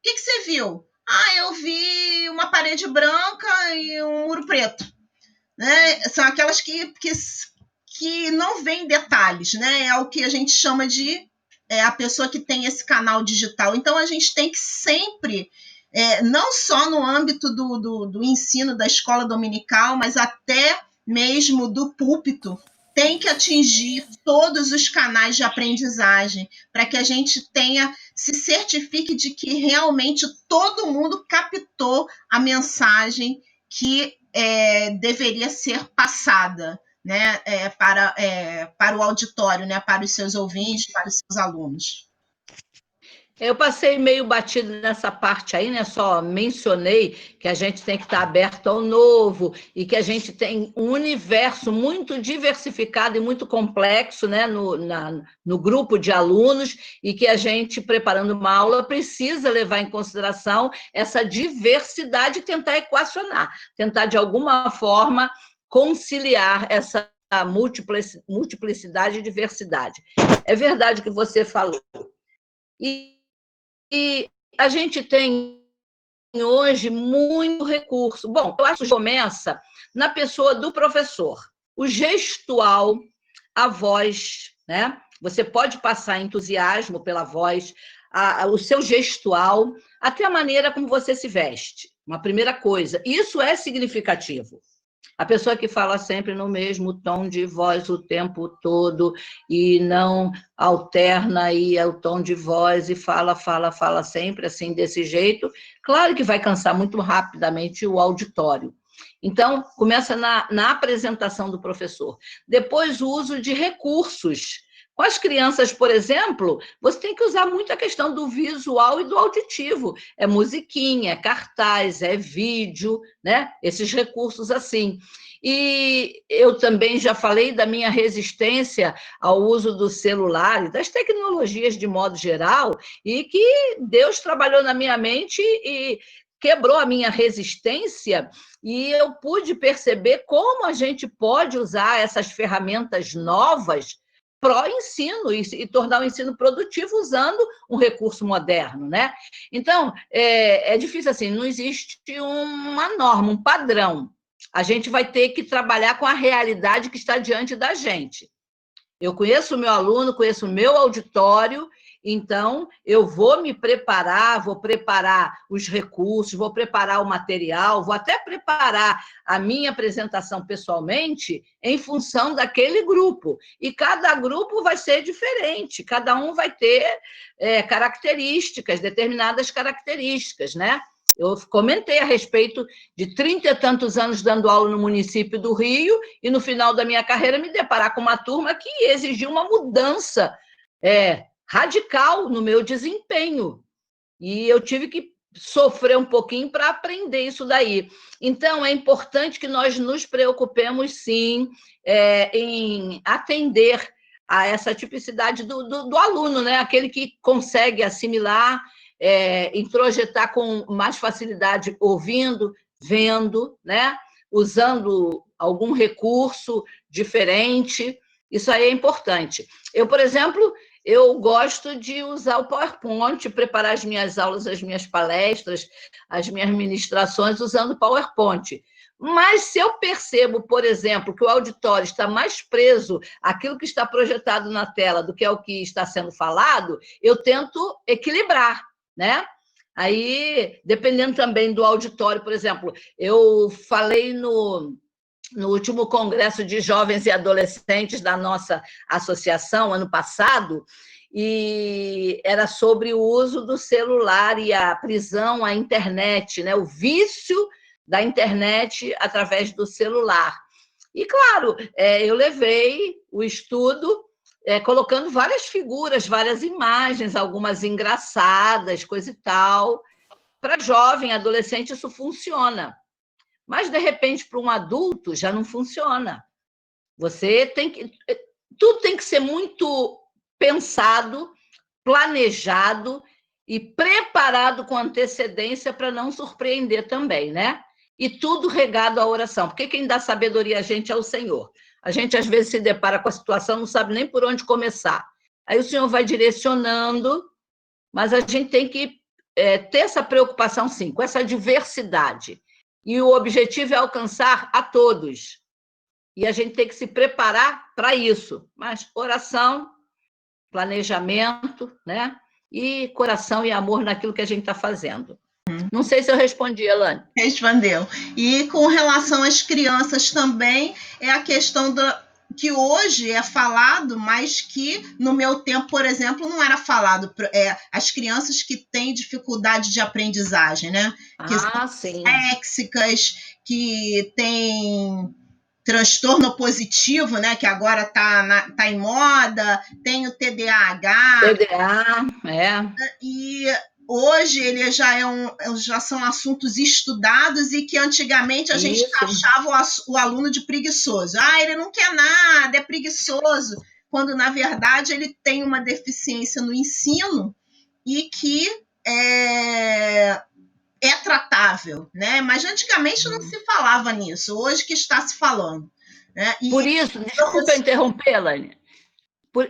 que você viu? Eu vi uma parede branca e um muro preto. Né? São aquelas que não veem detalhes, né? É o que a gente chama de a pessoa que tem esse canal digital. Então, a gente tem que sempre, não só no âmbito do ensino da escola dominical, mas até mesmo do púlpito, tem que atingir todos os canais de aprendizagem, para que a gente se certifique de que realmente todo mundo captou a mensagem que deveria ser passada, né, para o auditório, né, para os seus ouvintes, para os seus alunos. Eu passei meio batido nessa parte aí, né? Só mencionei que a gente tem que estar aberto ao novo e que a gente tem um universo muito diversificado e muito complexo, né? No grupo de alunos, e que a gente, preparando uma aula, precisa levar em consideração essa diversidade e tentar equacionar, tentar, de alguma forma, conciliar essa multiplicidade e diversidade. É verdade o que você falou. E a gente tem hoje muito recurso. Bom, eu acho que começa na pessoa do professor. O gestual, a voz, né? Você pode passar entusiasmo pela voz, o seu gestual, até a maneira como você se veste. Uma primeira coisa. Isso é significativo. A pessoa que fala sempre no mesmo tom de voz o tempo todo e não alterna aí o tom de voz e fala sempre assim, desse jeito, claro que vai cansar muito rapidamente o auditório. Então, começa na apresentação do professor. Depois, o uso de recursos. Com as crianças, por exemplo, você tem que usar muito a questão do visual e do auditivo. É musiquinha, é cartaz, é vídeo, né? Esses recursos assim. E eu também já falei da minha resistência ao uso do celular e das tecnologias de modo geral, e que Deus trabalhou na minha mente e quebrou a minha resistência, e eu pude perceber como a gente pode usar essas ferramentas novas para o ensino e tornar o ensino produtivo usando um recurso moderno, né? Então, é difícil assim, não existe uma norma, um padrão. A gente vai ter que trabalhar com a realidade que está diante da gente. Eu conheço o meu aluno, conheço o meu auditório, então eu vou me preparar, vou preparar os recursos, vou preparar o material, vou até preparar a minha apresentação pessoalmente em função daquele grupo. E cada grupo vai ser diferente, cada um vai ter características, determinadas características, né? Eu comentei a respeito de 30 e tantos anos dando aula no município do Rio e, no final da minha carreira, me deparar com uma turma que exigiu uma mudança radical no meu desempenho. E eu tive que sofrer um pouquinho para aprender isso daí. Então, é importante que nós nos preocupemos, sim, em atender a essa tipicidade do aluno, né? Aquele que consegue assimilar, introjetar com mais facilidade, ouvindo, vendo, né? Usando algum recurso diferente. Isso aí é importante. Eu, por exemplo, eu gosto de usar o PowerPoint, preparar as minhas aulas, as minhas palestras, as minhas ministrações usando o PowerPoint. Mas se eu percebo, por exemplo, que o auditório está mais preso àquilo que está projetado na tela do que ao que está sendo falado, eu tento equilibrar, né? Aí, dependendo também do auditório, por exemplo, eu falei no último congresso de jovens e adolescentes da nossa associação, ano passado, e era sobre o uso do celular e a prisão à internet, né? O vício da internet através do celular. E, claro, eu levei o estudo colocando várias figuras, várias imagens, algumas engraçadas, coisa e tal. Para jovem, adolescente, isso funciona. Mas, de repente, para um adulto, já não funciona. Tudo tem que ser muito pensado, planejado e preparado com antecedência para não surpreender também, né? E tudo regado à oração, porque quem dá sabedoria a gente é o Senhor. A gente, às vezes, se depara com a situação, não sabe nem por onde começar. Aí o Senhor vai direcionando, mas a gente tem que ter essa preocupação, sim, com essa diversidade. E o objetivo é alcançar a todos. E a gente tem que se preparar para isso. Mas oração, planejamento, né? E coração e amor naquilo que a gente está fazendo. Não sei se eu respondi, Elane. Respondeu. E com relação às crianças também, é a questão que hoje é falado, mas que no meu tempo, por exemplo, não era falado. As crianças que têm dificuldade de aprendizagem, né? Que são sim. léxicas, que têm transtorno positivo, né? Que agora tá em moda, tem o TDAH. E hoje ele já são assuntos estudados e que antigamente a gente taxava o aluno de preguiçoso. Ele não quer nada, é preguiçoso. Quando, na verdade, ele tem uma deficiência no ensino e que é tratável, né? Mas antigamente não se falava nisso, hoje que está se falando. Né? Por isso, desculpa interromper, Elane.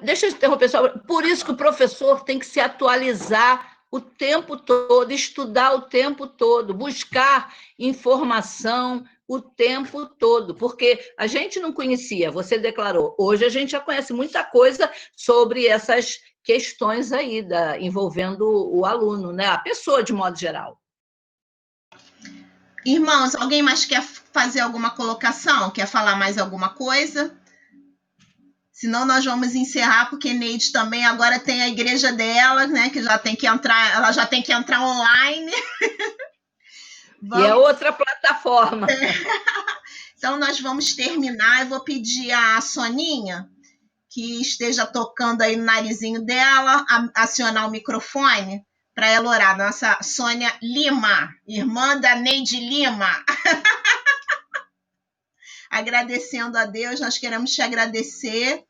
Deixa eu interromper só. Por isso que o professor tem que se atualizar o tempo todo, estudar o tempo todo, buscar informação o tempo todo, porque a gente não conhecia, você declarou, hoje a gente já conhece muita coisa sobre essas questões aí envolvendo o aluno, né? A pessoa de modo geral. Irmãos, alguém mais quer fazer alguma colocação? Quer falar mais alguma coisa? Senão nós vamos encerrar, porque Neide também agora tem a igreja dela, né? Que já tem que entrar, ela já tem que entrar online. E é outra plataforma. Então nós vamos terminar. Eu vou pedir à Soninha que esteja tocando aí no narizinho dela, acionar o microfone para ela orar. Nossa Sônia Lima, irmã da Neide Lima. Agradecendo a Deus, nós queremos te agradecer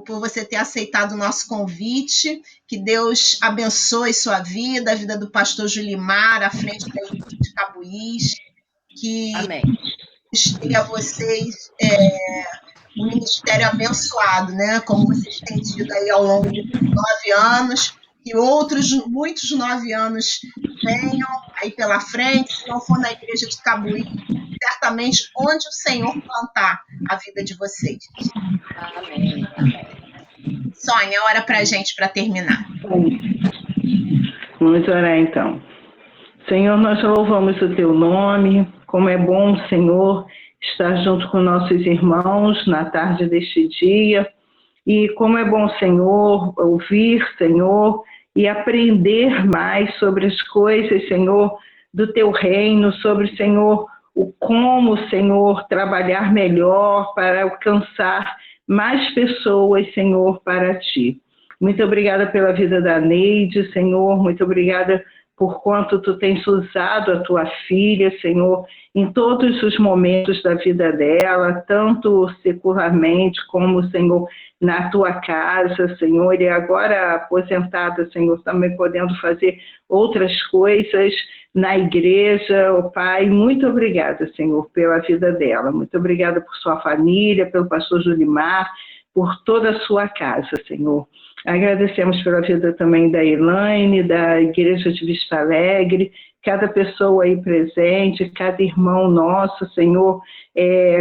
por você ter aceitado o nosso convite, que Deus abençoe sua vida, a vida do pastor Julimar, à frente da igreja de Cabuís, que Amém. tenha vocês um ministério abençoado, né? Como vocês têm tido aí ao longo de 9 anos, que muitos 9 anos venham aí pela frente, se não for na igreja de Cabuís, certamente onde o Senhor plantar a vida de vocês. Amém. Sônia, ora para a gente para terminar. Vamos orar então. Senhor, nós louvamos o teu nome, como é bom, Senhor, estar junto com nossos irmãos na tarde deste dia, e como é bom, Senhor, ouvir, Senhor, e aprender mais sobre as coisas, Senhor, do teu reino, sobre, Senhor, o como, Senhor, trabalhar melhor para alcançar mais pessoas, Senhor, para ti. Muito obrigada pela vida da Neide, Senhor, muito obrigada por quanto tu tens usado a tua filha, Senhor, em todos os momentos da vida dela, tanto secularmente como, Senhor, na tua casa, Senhor, e agora aposentada, Senhor, também podendo fazer outras coisas na igreja, ó Pai. Muito obrigada, Senhor, pela vida dela. Muito obrigada por sua família, pelo pastor Julimar, por toda a sua casa, Senhor. Agradecemos pela vida também da Elaine, da Igreja de Vista Alegre, cada pessoa aí presente, cada irmão nosso, Senhor,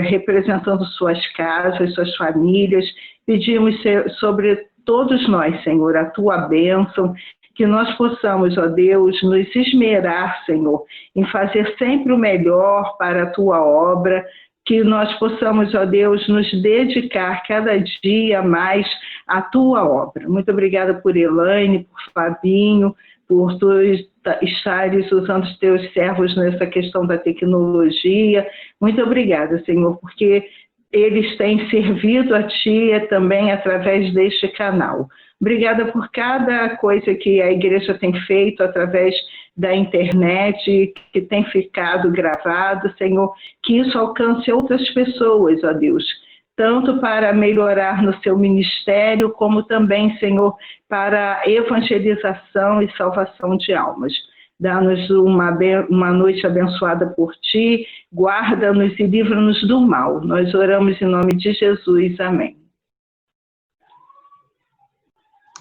representando suas casas, suas famílias. Pedimos sobre todos nós, Senhor, a tua bênção, que nós possamos, ó Deus, nos esmerar, Senhor, em fazer sempre o melhor para a tua obra, que nós possamos, ó Deus, nos dedicar cada dia mais à tua obra. Muito obrigada por Elaine, por Fabinho, por tu estares usando os teus servos nessa questão da tecnologia. Muito obrigada, Senhor, porque eles têm servido a Ti também através deste canal. Obrigada por cada coisa que a igreja tem feito através da internet, que tem ficado gravado, Senhor, que isso alcance outras pessoas, ó Deus, tanto para melhorar no seu ministério, como também, Senhor, para evangelização e salvação de almas. Dá-nos uma noite abençoada por Ti, guarda-nos e livra-nos do mal. Nós oramos em nome de Jesus. Amém.